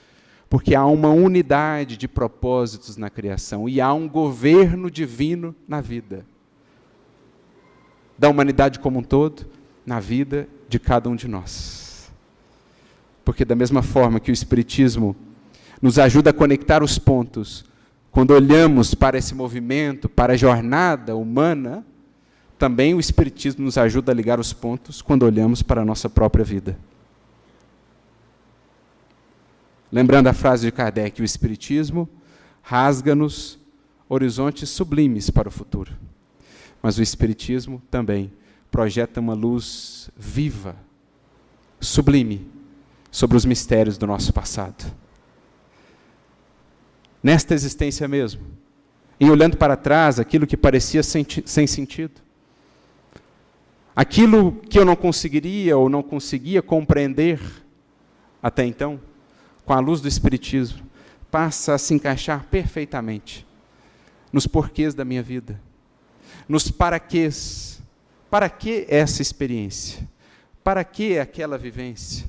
Porque há uma unidade de propósitos na criação e há um governo divino na vida da humanidade como um todo, na vida de cada um de nós. Porque da mesma forma que o Espiritismo nos ajuda a conectar os pontos, quando olhamos para esse movimento, para a jornada humana, também o Espiritismo nos ajuda a ligar os pontos quando olhamos para a nossa própria vida. Lembrando a frase de Kardec, o Espiritismo rasga-nos horizontes sublimes para o futuro. Mas o Espiritismo também projeta uma luz viva, sublime, sobre os mistérios do nosso passado. Nesta existência mesmo, em olhando para trás, aquilo que parecia sem sentido, aquilo que eu não conseguiria ou não conseguia compreender até então, com a luz do Espiritismo, passa a se encaixar perfeitamente nos porquês da minha vida, nos paraquês. Para que essa experiência? Para que aquela vivência?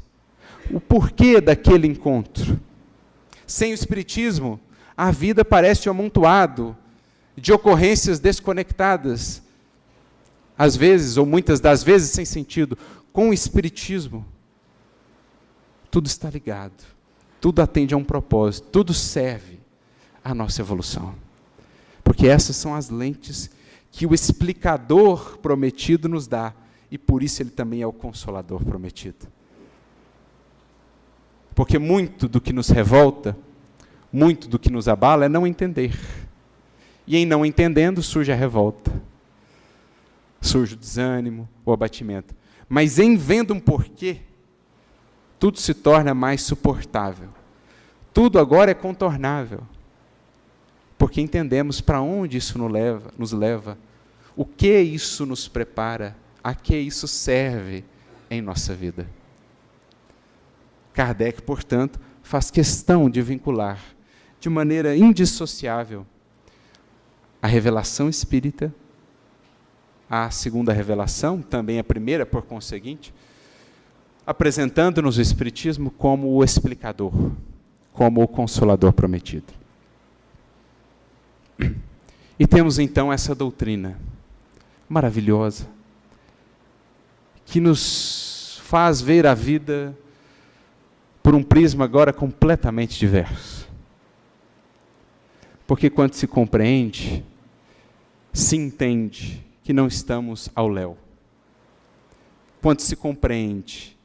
O porquê daquele encontro? Sem o Espiritismo, a vida parece um amontoado de ocorrências desconectadas, às vezes, ou muitas das vezes, sem sentido. Com o Espiritismo, tudo está ligado, tudo atende a um propósito, tudo serve à nossa evolução. Porque essas são as lentes que o explicador prometido nos dá, e por isso ele também é o consolador prometido. Porque muito do que nos revolta, muito do que nos abala é não entender. E em não entendendo surge a revolta, surge o desânimo, o abatimento. Mas em vendo um porquê, tudo se torna mais suportável. Tudo agora é contornável. Porque entendemos para onde isso nos leva, o que isso nos prepara, a que isso serve em nossa vida. Kardec, portanto, faz questão de vincular de maneira indissociável a revelação espírita, a segunda revelação, também a primeira por conseguinte, apresentando-nos o Espiritismo como o explicador, como o consolador prometido. E temos então essa doutrina maravilhosa, que nos faz ver a vida por um prisma agora completamente diverso. Porque quando se compreende, se entende que não estamos ao léu. Quando se compreende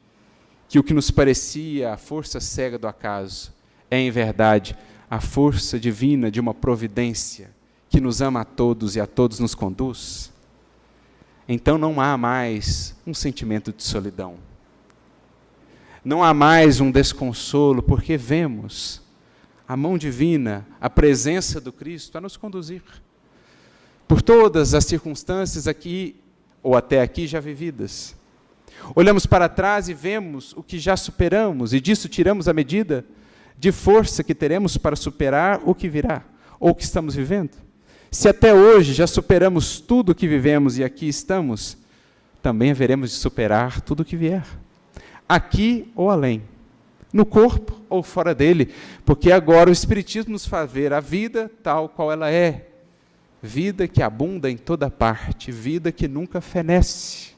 que o que nos parecia a força cega do acaso é, em verdade, a força divina de uma providência que nos ama a todos e a todos nos conduz, então não há mais um sentimento de solidão. Não há mais um desconsolo, porque vemos a mão divina, a presença do Cristo a nos conduzir por todas as circunstâncias aqui ou até aqui já vividas. Olhamos para trás e vemos o que já superamos, e disso tiramos a medida de força que teremos para superar o que virá, ou o que estamos vivendo. Se até hoje já superamos tudo o que vivemos e aqui estamos, também haveremos de superar tudo o que vier, aqui ou além, no corpo ou fora dele, porque agora o Espiritismo nos faz ver a vida tal qual ela é, vida que abunda em toda parte, vida que nunca fenece.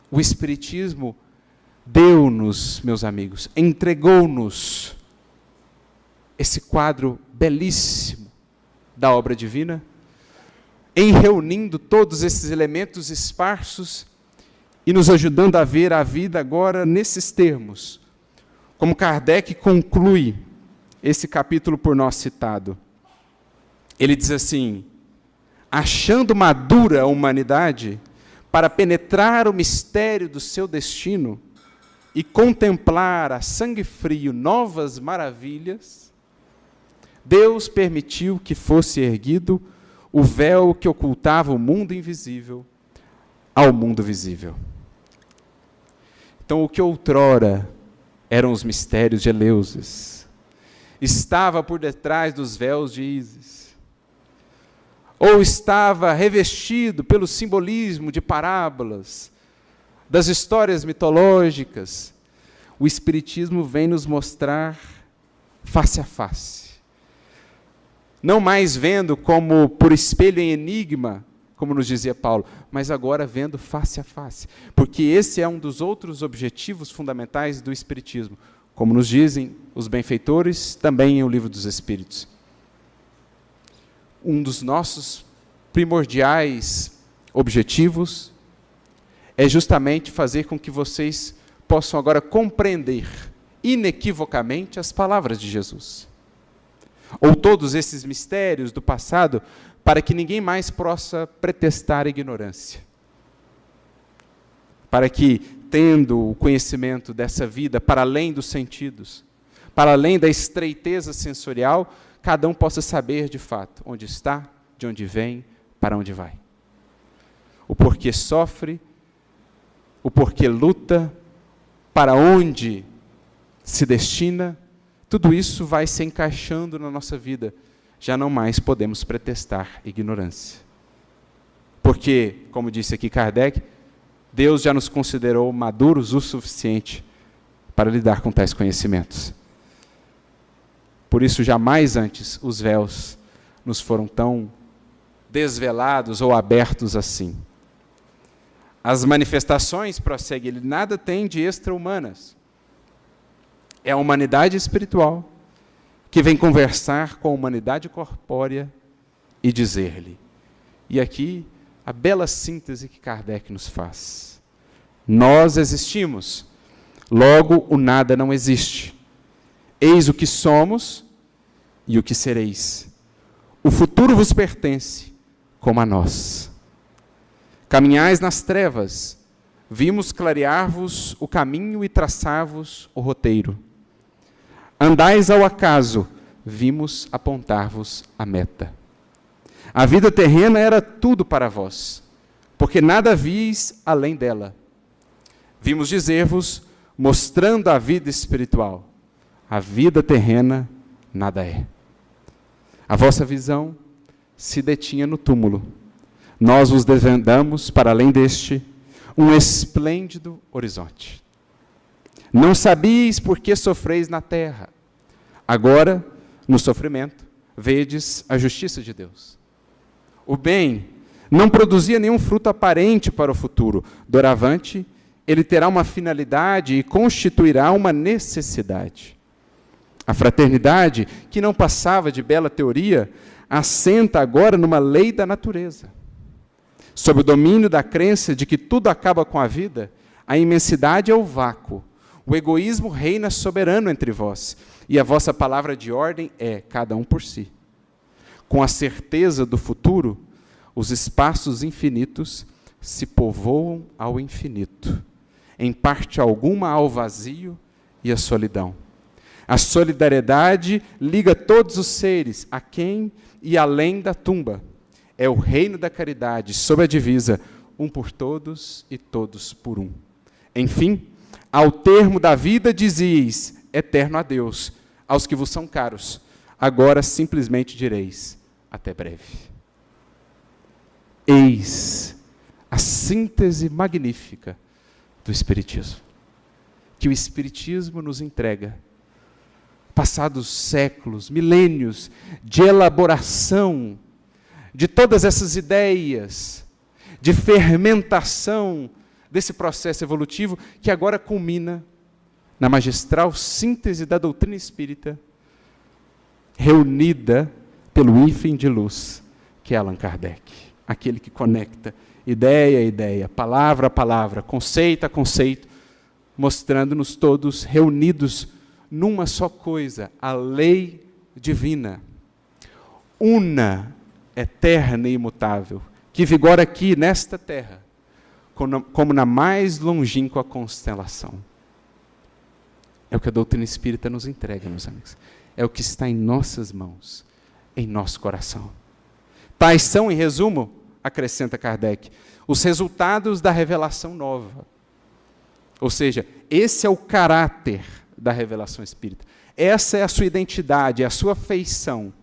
O Espiritismo deu-nos, meus amigos, entregou-nos esse quadro belíssimo da obra divina, em reunindo todos esses elementos esparsos e nos ajudando a ver a vida agora nesses termos. Como Kardec conclui esse capítulo por nós citado. Ele diz assim: achando madura a humanidade para penetrar o mistério do seu destino e contemplar a sangue frio novas maravilhas, Deus permitiu que fosse erguido o véu que ocultava o mundo invisível ao mundo visível. Então, o que outrora eram os mistérios de Eleusis, estava por detrás dos véus de Ísis, ou estava revestido pelo simbolismo de parábolas, das histórias mitológicas. O Espiritismo vem nos mostrar face a face, não mais vendo como por espelho em enigma, como nos dizia Paulo, mas agora vendo face a face, porque esse é um dos outros objetivos fundamentais do Espiritismo, como nos dizem os benfeitores também em O Livro dos Espíritos. Um dos nossos primordiais objetivos é justamente fazer com que vocês possam agora compreender inequivocamente as palavras de Jesus, ou todos esses mistérios do passado, para que ninguém mais possa pretextar ignorância. Para que, tendo o conhecimento dessa vida para além dos sentidos, para além da estreiteza sensorial, cada um possa saber de fato onde está, de onde vem, para onde vai. O porquê sofre, o porquê luta, para onde se destina, tudo isso vai se encaixando na nossa vida. Já não mais podemos pretextar ignorância. Porque, como disse aqui Kardec, Deus já nos considerou maduros o suficiente para lidar com tais conhecimentos. Por isso, jamais antes os véus nos foram tão desvelados ou abertos assim. As manifestações, prossegue ele, nada tem de extra-humanas. É a humanidade espiritual que vem conversar com a humanidade corpórea e dizer-lhe. E aqui, a bela síntese que Kardec nos faz. Nós existimos, logo o nada não existe. Eis o que somos e o que sereis. O futuro vos pertence, como a nós. Caminhais nas trevas, vimos clarear-vos o caminho e traçar-vos o roteiro. Andais ao acaso, vimos apontar-vos a meta. A vida terrena era tudo para vós, porque nada vis além dela. Vimos dizer-vos, mostrando a vida espiritual, a vida terrena nada é. A vossa visão se detinha no túmulo. Nós vos desvendamos, para além deste, um esplêndido horizonte. Não sabíeis por que sofreis na terra. Agora, no sofrimento, vedes a justiça de Deus. O bem não produzia nenhum fruto aparente para o futuro. Doravante, ele terá uma finalidade e constituirá uma necessidade. A fraternidade, que não passava de bela teoria, assenta agora numa lei da natureza. Sob o domínio da crença de que tudo acaba com a vida, a imensidade é o vácuo. O egoísmo reina soberano entre vós, e a vossa palavra de ordem é cada um por si. Com a certeza do futuro, os espaços infinitos se povoam ao infinito, em parte alguma ao vazio e à solidão. A solidariedade liga todos os seres, a quem e além da tumba. É o reino da caridade, sob a divisa, um por todos e todos por um. Enfim, ao termo da vida dizieis, eterno adeus, aos que vos são caros. Agora simplesmente direis, até breve. Eis a síntese magnífica do Espiritismo, que o Espiritismo nos entrega. Passados séculos, milênios de elaboração de todas essas ideias, de fermentação desse processo evolutivo, que agora culmina na magistral síntese da doutrina espírita, reunida pelo hífen de luz, que é Allan Kardec, aquele que conecta ideia a ideia, palavra a palavra, conceito a conceito, mostrando-nos todos reunidos numa só coisa, a lei divina, una, eterna e imutável, que vigora aqui nesta terra, como na mais longínqua constelação. É o que a doutrina espírita nos entrega, meus amigos. É o que está em nossas mãos, em nosso coração. Tais são, em resumo, acrescenta Kardec, os resultados da revelação nova. Ou seja, esse é o caráter da revelação espírita. Essa é a sua identidade, é a sua feição,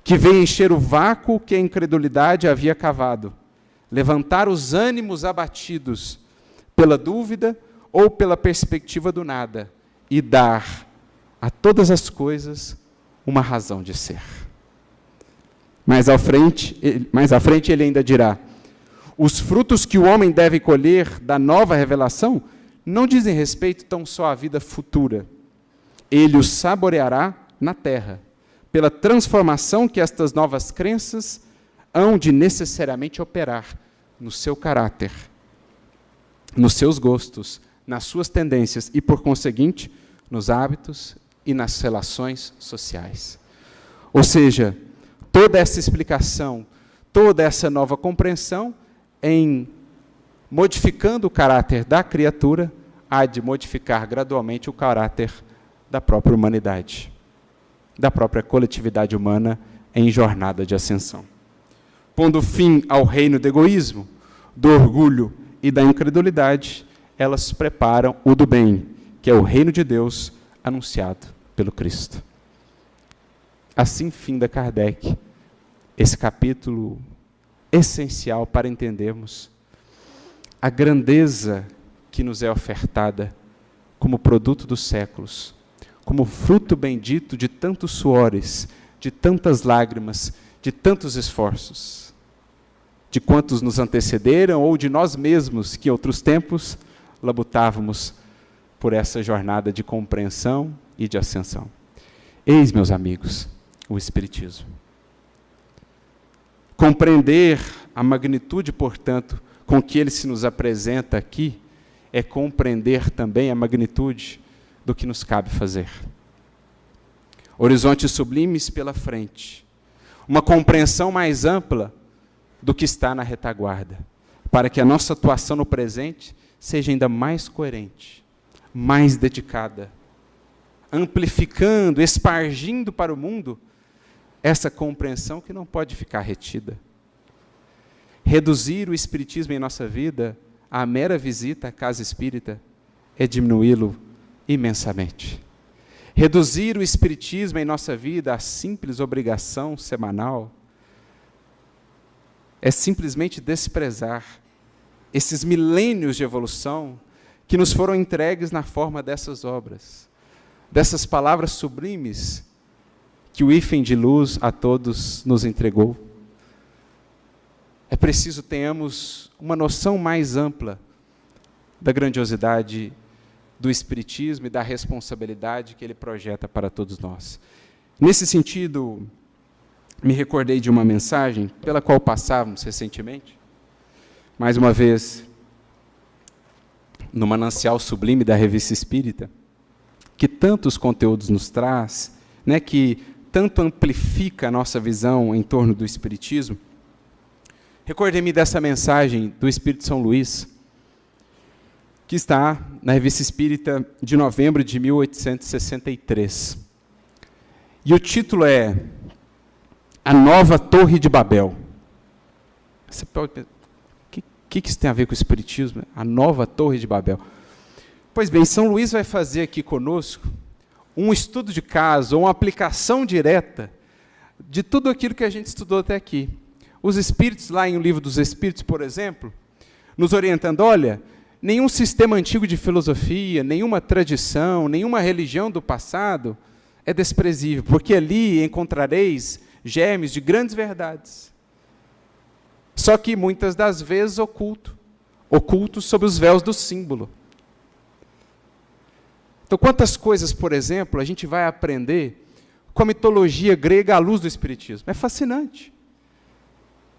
que veio encher o vácuo que a incredulidade havia cavado, levantar os ânimos abatidos pela dúvida ou pela perspectiva do nada, e dar a todas as coisas uma razão de ser. Mais à frente ele ainda dirá, os frutos que o homem deve colher da nova revelação não dizem respeito tão só à vida futura. Ele os saboreará na terra, pela transformação que estas novas crenças hão de necessariamente operar no seu caráter, nos seus gostos, nas suas tendências e, por conseguinte, nos hábitos e nas relações sociais. Ou seja, toda essa explicação, toda essa nova compreensão, em modificando o caráter da criatura, há de modificar gradualmente o caráter da própria humanidade, da própria coletividade humana em jornada de ascensão. Pondo fim ao reino do egoísmo, do orgulho e da incredulidade, elas preparam o do bem, que é o reino de Deus anunciado pelo Cristo. Assim finda Kardec esse capítulo essencial para entendermos a grandeza que nos é ofertada como produto dos séculos, como fruto bendito de tantos suores, de tantas lágrimas, de tantos esforços. de quantos nos antecederam ou de nós mesmos que em outros tempos labutávamos por essa jornada de compreensão e de ascensão. Eis, meus amigos, o Espiritismo. Compreender a magnitude, portanto, com que ele se nos apresenta aqui, é compreender também a magnitude do que nos cabe fazer. Horizontes sublimes pela frente, uma compreensão mais ampla do que está na retaguarda, para que a nossa atuação no presente seja ainda mais coerente, mais dedicada, amplificando, espargindo para o mundo essa compreensão que não pode ficar retida. Reduzir o espiritismo em nossa vida à mera visita à casa espírita é diminuí-lo imensamente. Reduzir o espiritismo em nossa vida à simples obrigação semanal é simplesmente desprezar esses milênios de evolução que nos foram entregues na forma dessas obras, dessas palavras sublimes que o hífen de luz a todos nos entregou. É preciso tenhamos uma noção mais ampla da grandiosidade do Espiritismo e da responsabilidade que ele projeta para todos nós. Nesse sentido, me recordei de uma mensagem pela qual passávamos recentemente, mais uma vez, no manancial sublime da Revista Espírita, que tantos conteúdos nos traz, né, que tanto amplifica a nossa visão em torno do Espiritismo. Recordei-me dessa mensagem do Espírito São Luís, que está na Revista Espírita de novembro de 1863. E o título é A Nova Torre de Babel. Você pode pensar, o que isso tem a ver com o Espiritismo? A Nova Torre de Babel. Pois bem, São Luís vai fazer aqui conosco um estudo de caso, ou uma aplicação direta de tudo aquilo que a gente estudou até aqui. Os Espíritos, lá em O Livro dos Espíritos, por exemplo, nos orientando, olha, nenhum sistema antigo de filosofia, nenhuma tradição, nenhuma religião do passado é desprezível, porque ali encontrareis germes de grandes verdades. Só que muitas das vezes ocultos sob os véus do símbolo. Então, quantas coisas, por exemplo, a gente vai aprender com a mitologia grega à luz do Espiritismo? É fascinante.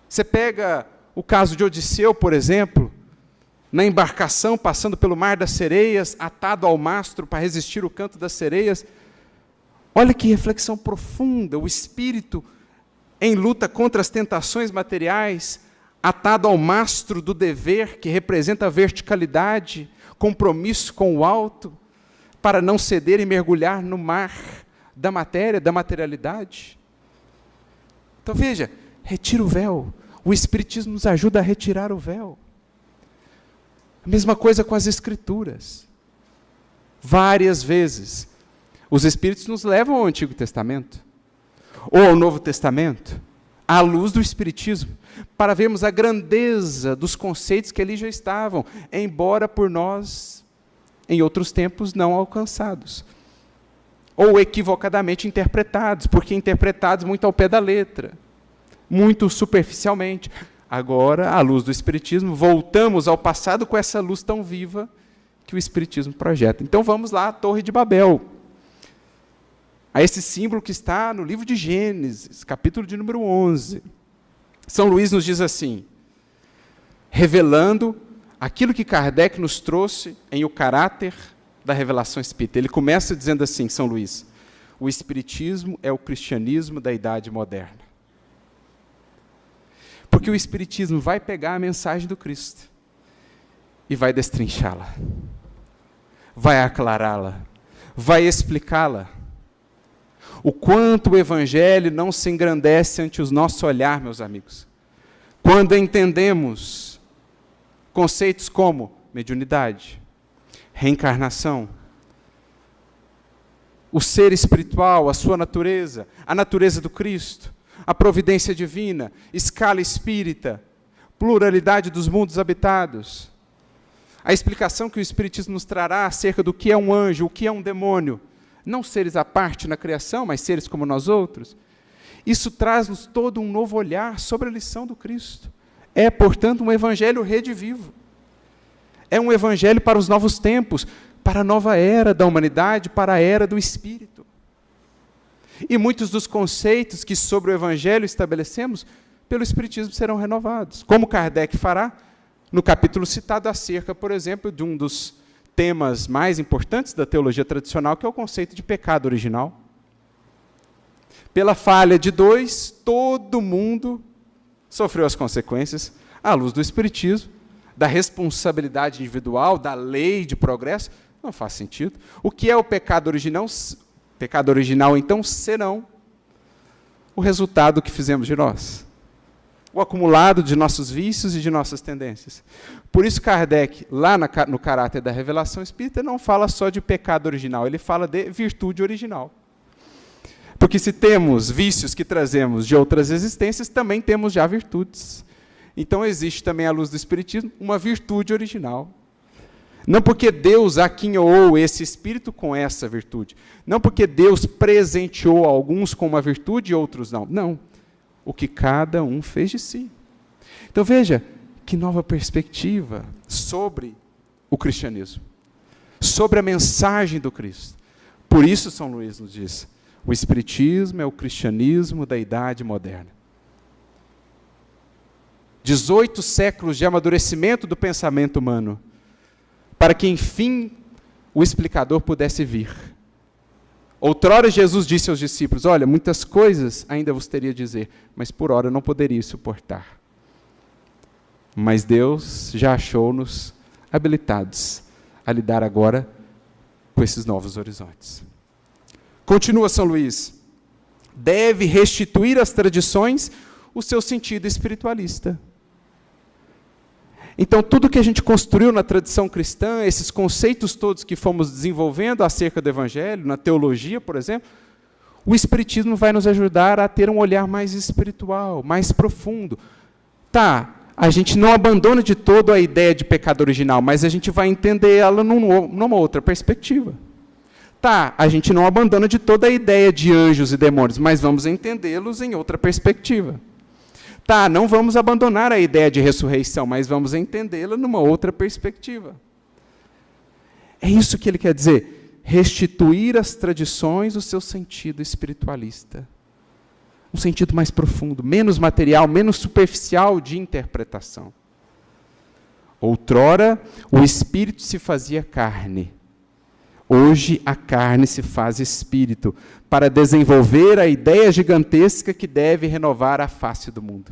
Você pega o caso de Odisseu, por exemplo, na embarcação, passando pelo Mar das Sereias, atado ao mastro para resistir o canto das sereias. Olha que reflexão profunda, o espírito em luta contra as tentações materiais, atado ao mastro do dever, que representa a verticalidade, compromisso com o alto, para não ceder e mergulhar no mar da matéria, da materialidade. Então veja, retira o véu. O Espiritismo nos ajuda a retirar o véu. A mesma coisa com as Escrituras. Várias vezes, os Espíritos nos levam ao Antigo Testamento, ou ao Novo Testamento, à luz do Espiritismo, para vermos a grandeza dos conceitos que ali já estavam, embora por nós, em outros tempos, não alcançados. Ou equivocadamente interpretados, porque interpretados muito ao pé da letra, muito superficialmente. Agora, à luz do Espiritismo, voltamos ao passado com essa luz tão viva que o Espiritismo projeta. Então vamos lá à Torre de Babel, a esse símbolo que está no livro de Gênesis, capítulo de número 11. São Luís nos diz assim, revelando aquilo que Kardec nos trouxe em O Caráter da Revelação Espírita. Ele começa dizendo assim, São Luís, o Espiritismo é o cristianismo da Idade Moderna. Porque o Espiritismo vai pegar a mensagem do Cristo e vai destrinchá-la, vai aclará-la, vai explicá-la. O quanto o Evangelho não se engrandece ante o nosso olhar, meus amigos, quando entendemos conceitos como mediunidade, reencarnação, o ser espiritual, a sua natureza, a natureza do Cristo, a providência divina, escala espírita, pluralidade dos mundos habitados, a explicação que o Espiritismo nos trará acerca do que é um anjo, o que é um demônio, não seres à parte na criação, mas seres como nós outros, isso traz-nos todo um novo olhar sobre a lição do Cristo. É, portanto, um evangelho redivivo. É um evangelho para os novos tempos, para a nova era da humanidade, para a era do Espírito. E muitos dos conceitos que sobre o evangelho estabelecemos, pelo Espiritismo serão renovados. Como Kardec fará no capítulo citado acerca, por exemplo, de um dos temas mais importantes da teologia tradicional, que é o conceito de pecado original. Pela falha de dois, todo mundo sofreu as consequências, à luz do Espiritismo, da responsabilidade individual, da lei de progresso. Não faz sentido. O que é o pecado original? Pecado original, então, serão o resultado que fizemos de nós. O acumulado de nossos vícios e de nossas tendências. Por isso, Kardec, lá no caráter da revelação espírita, não fala só de pecado original, ele fala de virtude original. Porque se temos vícios que trazemos de outras existências, também temos já virtudes. Então existe também, à luz do Espiritismo, uma virtude original. Não porque Deus aquinhoou esse espírito com essa virtude. Não porque Deus presenteou alguns com uma virtude e outros não. Não. O que cada um fez de si. Então veja, que nova perspectiva sobre o cristianismo. Sobre a mensagem do Cristo. Por isso São Luís nos diz, o Espiritismo é o cristianismo da idade moderna. 18 séculos de amadurecimento do pensamento humano, para que, enfim, o explicador pudesse vir. Outrora Jesus disse aos discípulos, olha, muitas coisas ainda vos teria a dizer, mas por hora não poderia suportar. Mas Deus já achou-nos habilitados a lidar agora com esses novos horizontes. Continua São Luís, deve restituir às tradições o seu sentido espiritualista. Então, tudo que a gente construiu na tradição cristã, esses conceitos todos que fomos desenvolvendo acerca do Evangelho, na teologia, por exemplo, o Espiritismo vai nos ajudar a ter um olhar mais espiritual, mais profundo. Tá, a gente não abandona de todo a ideia de pecado original, mas a gente vai entender ela numa outra perspectiva. Tá, a gente não abandona de toda a ideia de anjos e demônios, mas vamos entendê-los em outra perspectiva. Tá, não vamos abandonar a ideia de ressurreição, mas vamos entendê-la numa outra perspectiva. É isso que ele quer dizer, restituir às tradições o seu sentido espiritualista. Um sentido mais profundo, menos material, menos superficial de interpretação. Outrora, o espírito se fazia carne. Hoje, a carne se faz espírito, para desenvolver a ideia gigantesca que deve renovar a face do mundo.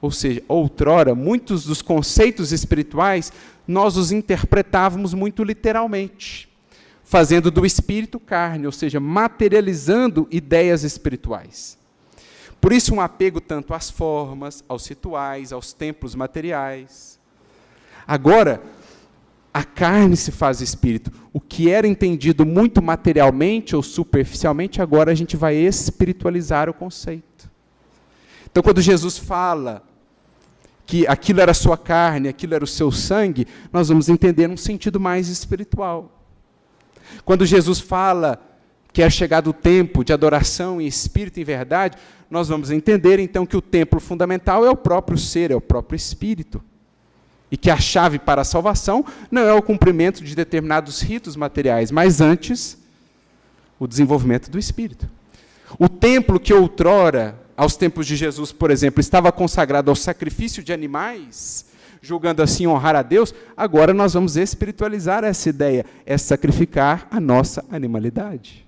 Ou seja, outrora, muitos dos conceitos espirituais, nós os interpretávamos muito literalmente, fazendo do espírito carne, ou seja, materializando ideias espirituais. Por isso, um apego tanto às formas, aos rituais, aos templos materiais. Agora, a carne se faz espírito. O que era entendido muito materialmente ou superficialmente, agora a gente vai espiritualizar o conceito. Então, quando Jesus fala que aquilo era a sua carne, aquilo era o seu sangue, nós vamos entender num sentido mais espiritual. Quando Jesus fala que é chegado o tempo de adoração em espírito e em verdade, nós vamos entender então que o templo fundamental é o próprio ser, é o próprio espírito. E que a chave para a salvação não é o cumprimento de determinados ritos materiais, mas antes, o desenvolvimento do espírito. O templo que outrora, aos tempos de Jesus, por exemplo, estava consagrado ao sacrifício de animais, julgando assim honrar a Deus, agora nós vamos espiritualizar essa ideia, é sacrificar a nossa animalidade.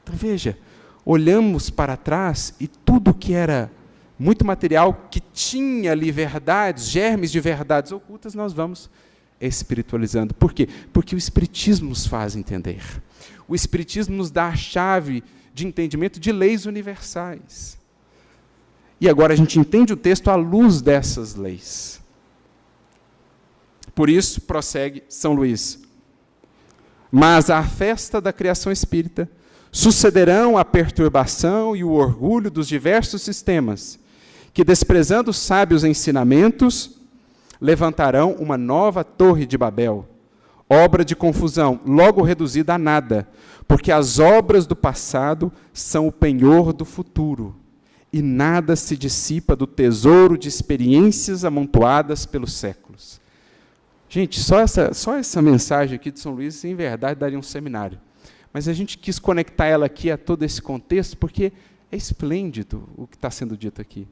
Então veja, olhamos para trás e tudo que era muito material, que tinha ali verdades, germes de verdades ocultas, nós vamos espiritualizando. Por quê? Porque o Espiritismo nos faz entender. O Espiritismo nos dá a chave de entendimento de leis universais. E agora a gente entende o texto à luz dessas leis. Por isso, prossegue São Luís. Mas à festa da criação espírita sucederão a perturbação e o orgulho dos diversos sistemas, que, desprezando os sábios ensinamentos, levantarão uma nova torre de Babel, obra de confusão, logo reduzida a nada, porque as obras do passado são o penhor do futuro, e nada se dissipa do tesouro de experiências amontoadas pelos séculos. Gente, só essa mensagem aqui de São Luís, em verdade, daria um seminário. Mas a gente quis conectar ela aqui a todo esse contexto, porque é esplêndido o que está sendo dito aqui.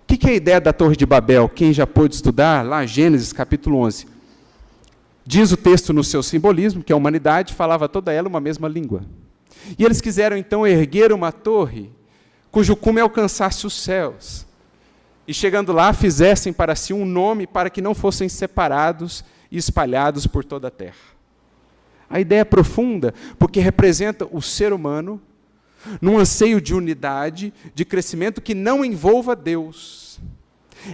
O que é a ideia da Torre de Babel? Quem já pôde estudar, lá Gênesis, capítulo 11. Diz o texto no seu simbolismo, que a humanidade falava toda ela uma mesma língua. E eles quiseram, então, erguer uma torre, cujo cume alcançasse os céus. E, chegando lá, fizessem para si um nome para que não fossem separados e espalhados por toda a terra. A ideia é profunda, porque representa o ser humano num anseio de unidade, de crescimento que não envolva Deus.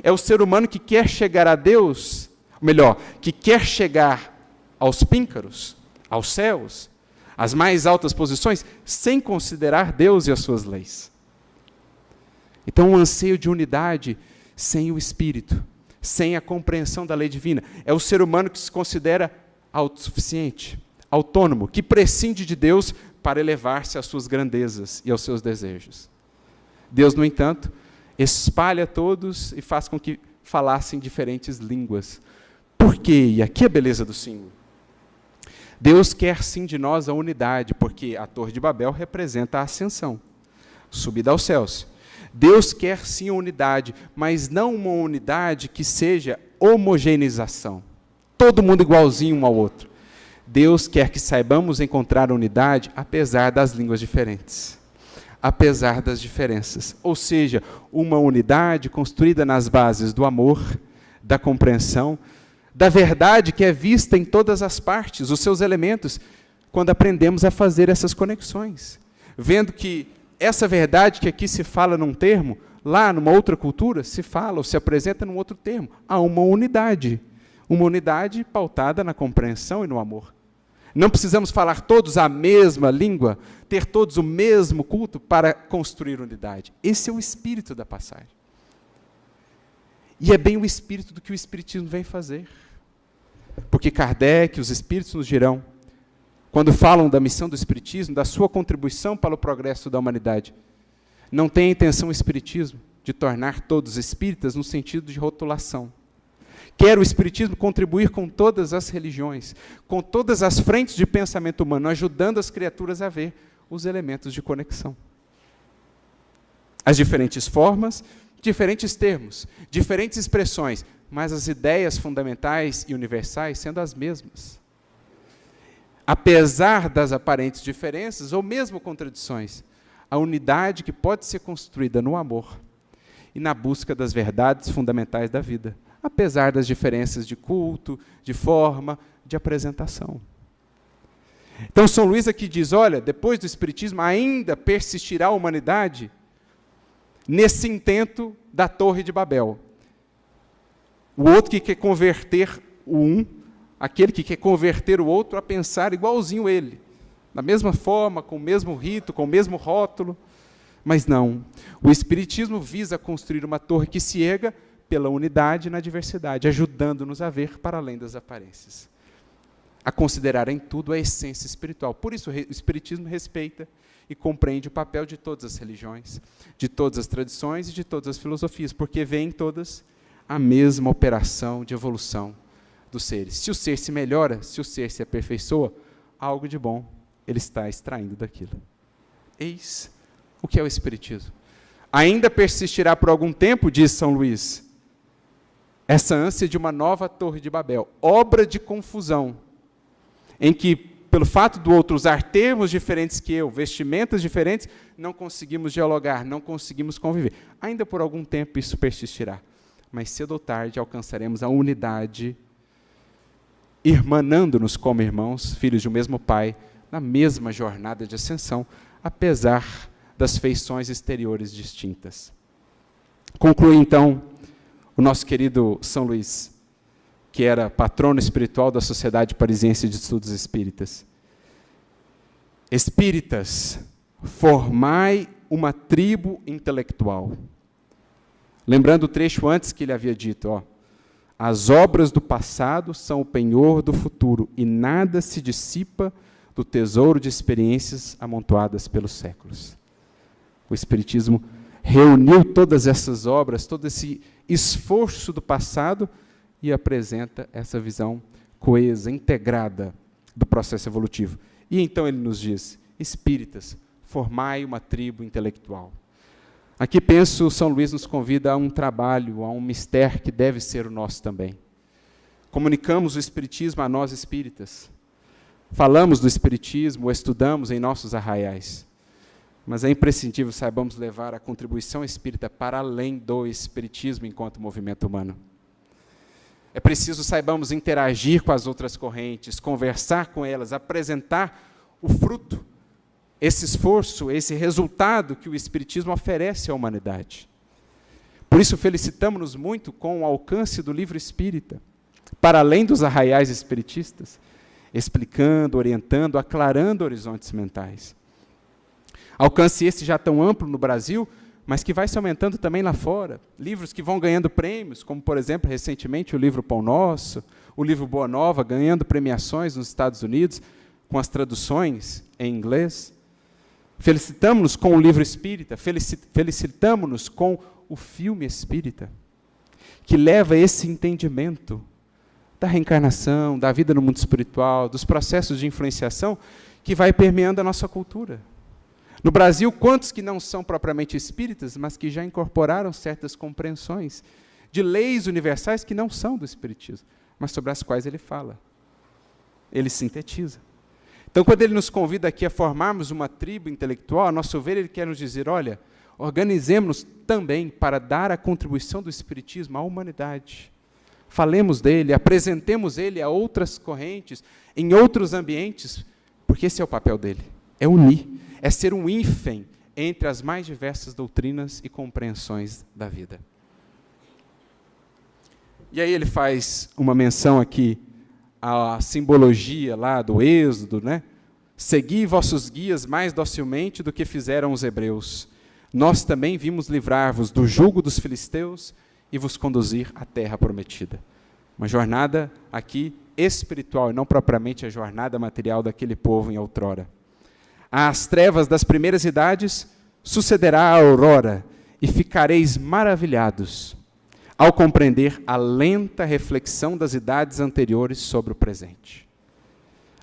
É o ser humano que quer chegar a Deus, ou melhor, que quer chegar aos píncaros, aos céus, às mais altas posições, sem considerar Deus e as suas leis. Então, um anseio de unidade sem o Espírito, sem a compreensão da lei divina. É o ser humano que se considera autossuficiente, autônomo, que prescinde de Deus para elevar-se às suas grandezas e aos seus desejos. Deus, no entanto, espalha todos e faz com que falassem diferentes línguas. Por quê? E aqui a beleza do símbolo. Deus quer sim de nós a unidade, porque a Torre de Babel representa a ascensão, subida aos céus. Deus quer sim a unidade, mas não uma unidade que seja homogeneização. Todo mundo igualzinho um ao outro. Deus quer que saibamos encontrar unidade apesar das línguas diferentes, apesar das diferenças. Ou seja, uma unidade construída nas bases do amor, da compreensão, da verdade que é vista em todas as partes, os seus elementos, quando aprendemos a fazer essas conexões. Vendo que essa verdade que aqui se fala num termo, lá numa outra cultura se fala ou se apresenta num outro termo. Há uma unidade pautada na compreensão e no amor. Não precisamos falar todos a mesma língua, ter todos o mesmo culto para construir unidade. Esse é o espírito da passagem. E é bem o espírito do que o Espiritismo vem fazer. Porque Kardec, os espíritos nos dirão, quando falam da missão do Espiritismo, da sua contribuição para o progresso da humanidade, não tem a intenção o Espiritismo de tornar todos espíritas no sentido de rotulação. Quer o Espiritismo contribuir com todas as religiões, com todas as frentes de pensamento humano, ajudando as criaturas a ver os elementos de conexão. As diferentes formas, diferentes termos, diferentes expressões, mas as ideias fundamentais e universais sendo as mesmas. Apesar das aparentes diferenças, ou mesmo contradições, a unidade que pode ser construída no amor e na busca das verdades fundamentais da vida, apesar das diferenças de culto, de forma, de apresentação. Então, São Luís aqui diz, olha, depois do Espiritismo ainda persistirá a humanidade nesse intento da Torre de Babel. O outro que quer converter o um, aquele que quer converter o outro a pensar igualzinho ele, da mesma forma, com o mesmo rito, com o mesmo rótulo, mas não. O Espiritismo visa construir uma torre que se erga pela unidade na diversidade, ajudando-nos a ver para além das aparências, a considerar em tudo a essência espiritual. Por isso, o Espiritismo respeita e compreende o papel de todas as religiões, de todas as tradições e de todas as filosofias, porque vê em todas a mesma operação de evolução dos seres. Se o ser se melhora, se o ser se aperfeiçoa, algo de bom ele está extraindo daquilo. Eis o que é o Espiritismo. Ainda persistirá por algum tempo, diz São Luís, essa ânsia de uma nova Torre de Babel, obra de confusão, em que, pelo fato do outro usar termos diferentes que eu, vestimentas diferentes, não conseguimos dialogar, não conseguimos conviver. Ainda por algum tempo isso persistirá, mas cedo ou tarde alcançaremos a unidade, irmanando-nos como irmãos, filhos de um mesmo Pai, na mesma jornada de ascensão, apesar das feições exteriores distintas. Conclui, então, o nosso querido São Luís, que era patrono espiritual da Sociedade Parisiense de Estudos Espíritas. Espíritas, formai uma tribo intelectual. Lembrando o trecho antes que ele havia dito, as obras do passado são o penhor do futuro, e nada se dissipa do tesouro de experiências amontoadas pelos séculos. O Espiritismo reuniu todas essas obras, todo esse esforço do passado e apresenta essa visão coesa, integrada do processo evolutivo. E então ele nos diz: espíritas, formai uma tribo intelectual. Aqui penso, São Luís nos convida a um trabalho, a um mistério que deve ser o nosso também. Comunicamos o Espiritismo a nós espíritas. Falamos do Espiritismo, o estudamos em nossos arraiais. Mas é imprescindível saibamos levar a contribuição espírita para além do Espiritismo enquanto movimento humano. É preciso saibamos interagir com as outras correntes, conversar com elas, apresentar o fruto, esse esforço, esse resultado que o Espiritismo oferece à humanidade. Por isso, felicitamos-nos muito com o alcance do livro espírita, para além dos arraiais espiritistas, explicando, orientando, aclarando horizontes mentais. Alcance esse já tão amplo no Brasil, mas que vai se aumentando também lá fora. Livros que vão ganhando prêmios, como, por exemplo, recentemente o livro Pão Nosso, o livro Boa Nova, ganhando premiações nos Estados Unidos, com as traduções em inglês. Felicitamos-nos com o livro espírita, felicitamos-nos com o filme espírita, que leva esse entendimento da reencarnação, da vida no mundo espiritual, dos processos de influenciação que vai permeando a nossa cultura. No Brasil, quantos que não são propriamente espíritas, mas que já incorporaram certas compreensões de leis universais que não são do espiritismo, mas sobre as quais ele fala, ele sintetiza. Então, quando ele nos convida aqui a formarmos uma tribo intelectual, a nosso ver, ele quer nos dizer: olha, organizemos-nos também para dar a contribuição do espiritismo à humanidade. Falemos dele, apresentemos ele a outras correntes, em outros ambientes, porque esse é o papel dele, é unir, é ser um hífen entre as mais diversas doutrinas e compreensões da vida. E aí ele faz uma menção aqui à simbologia lá do Êxodo, né? Segui vossos guias mais docilmente do que fizeram os hebreus. Nós também vimos livrar-vos do jugo dos filisteus e vos conduzir à terra prometida. Uma jornada aqui espiritual, e não propriamente a jornada material daquele povo em outrora. Às trevas das primeiras idades sucederá a aurora, e ficareis maravilhados ao compreender a lenta reflexão das idades anteriores sobre o presente.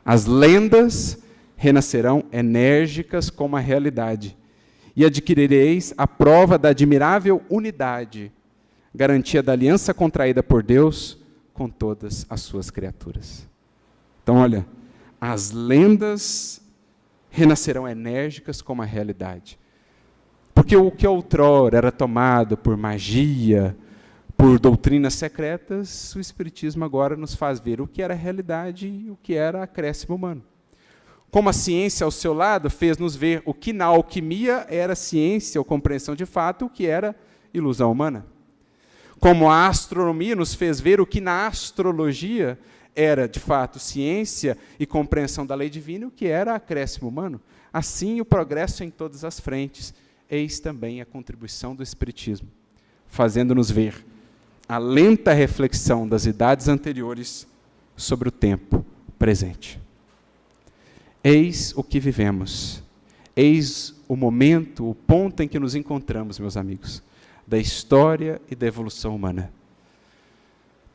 As lendas renascerão enérgicas como a realidade, e adquirireis a prova da admirável unidade, garantia da aliança contraída por Deus com todas as suas criaturas. Então, olha, as lendas renascerão enérgicas como a realidade. Porque o que outrora era tomado por magia, por doutrinas secretas, o Espiritismo agora nos faz ver o que era realidade e o que era acréscimo humano. Como a ciência, ao seu lado, fez-nos ver o que na alquimia era ciência ou compreensão de fato, o que era ilusão humana. Como a astronomia nos fez ver o que na astrologia era, de fato, ciência e compreensão da lei divina, o que era acréscimo humano. Assim, o progresso em todas as frentes. Eis também a contribuição do Espiritismo, fazendo-nos ver a lenta reflexão das idades anteriores sobre o tempo presente. Eis o que vivemos. Eis o momento, o ponto em que nos encontramos, meus amigos, da história e da evolução humana.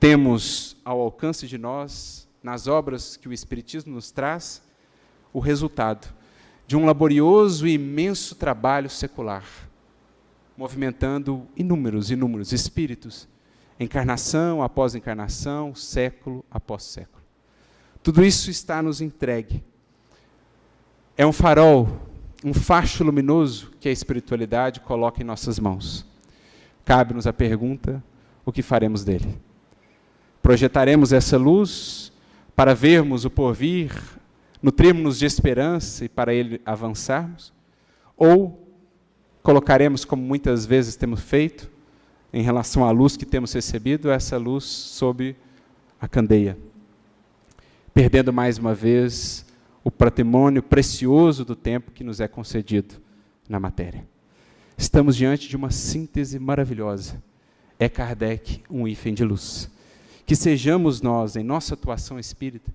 Temos ao alcance de nós, nas obras que o Espiritismo nos traz, o resultado de um laborioso e imenso trabalho secular, movimentando inúmeros espíritos, encarnação após encarnação, século após século. Tudo isso está nos entregue. É um farol, um facho luminoso que a espiritualidade coloca em nossas mãos. Cabe-nos a pergunta: o que faremos dele? Projetaremos essa luz para vermos o porvir, nutrirmos-nos de esperança e para ele avançarmos? Ou colocaremos, como muitas vezes temos feito, em relação à luz que temos recebido, essa luz sob a candeia, perdendo mais uma vez o patrimônio precioso do tempo que nos é concedido na matéria? Estamos diante de uma síntese maravilhosa. É Kardec um hífen de luz. Que sejamos nós, em nossa atuação espírita,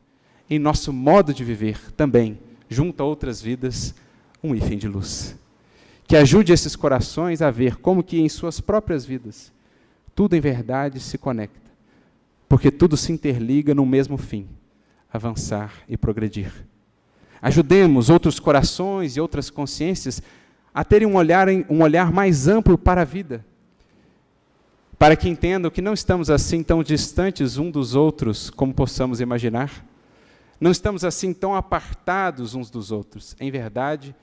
em nosso modo de viver também, junto a outras vidas, um hífen de luz. que ajude esses corações a ver como que em suas próprias vidas tudo em verdade se conecta, porque tudo se interliga no mesmo fim, avançar e progredir. Ajudemos outros corações e outras consciências a terem um olhar mais amplo para a vida, para que entendam que não estamos assim tão distantes um dos outros como possamos imaginar, não estamos assim tão apartados uns dos outros. Em verdade,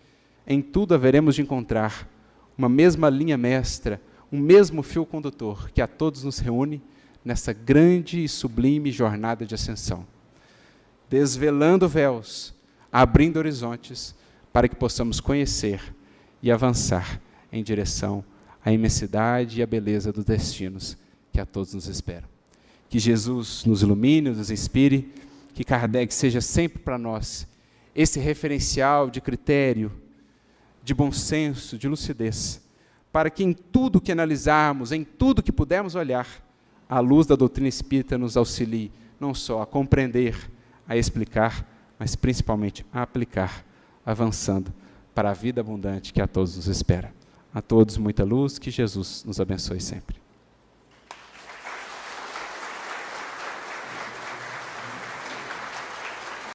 em tudo haveremos de encontrar uma mesma linha mestra, um mesmo fio condutor que a todos nos reúne nessa grande e sublime jornada de ascensão, desvelando véus, abrindo horizontes, para que possamos conhecer e avançar em direção à imensidade e à beleza dos destinos que a todos nos esperam. Que Jesus nos ilumine, nos inspire, que Kardec seja sempre para nós esse referencial de critério, de bom senso, de lucidez, para que em tudo que analisarmos, em tudo que pudermos olhar, a luz da doutrina espírita nos auxilie, não só a compreender, a explicar, mas principalmente a aplicar, avançando para a vida abundante que a todos nos espera. A todos muita luz, que Jesus nos abençoe sempre.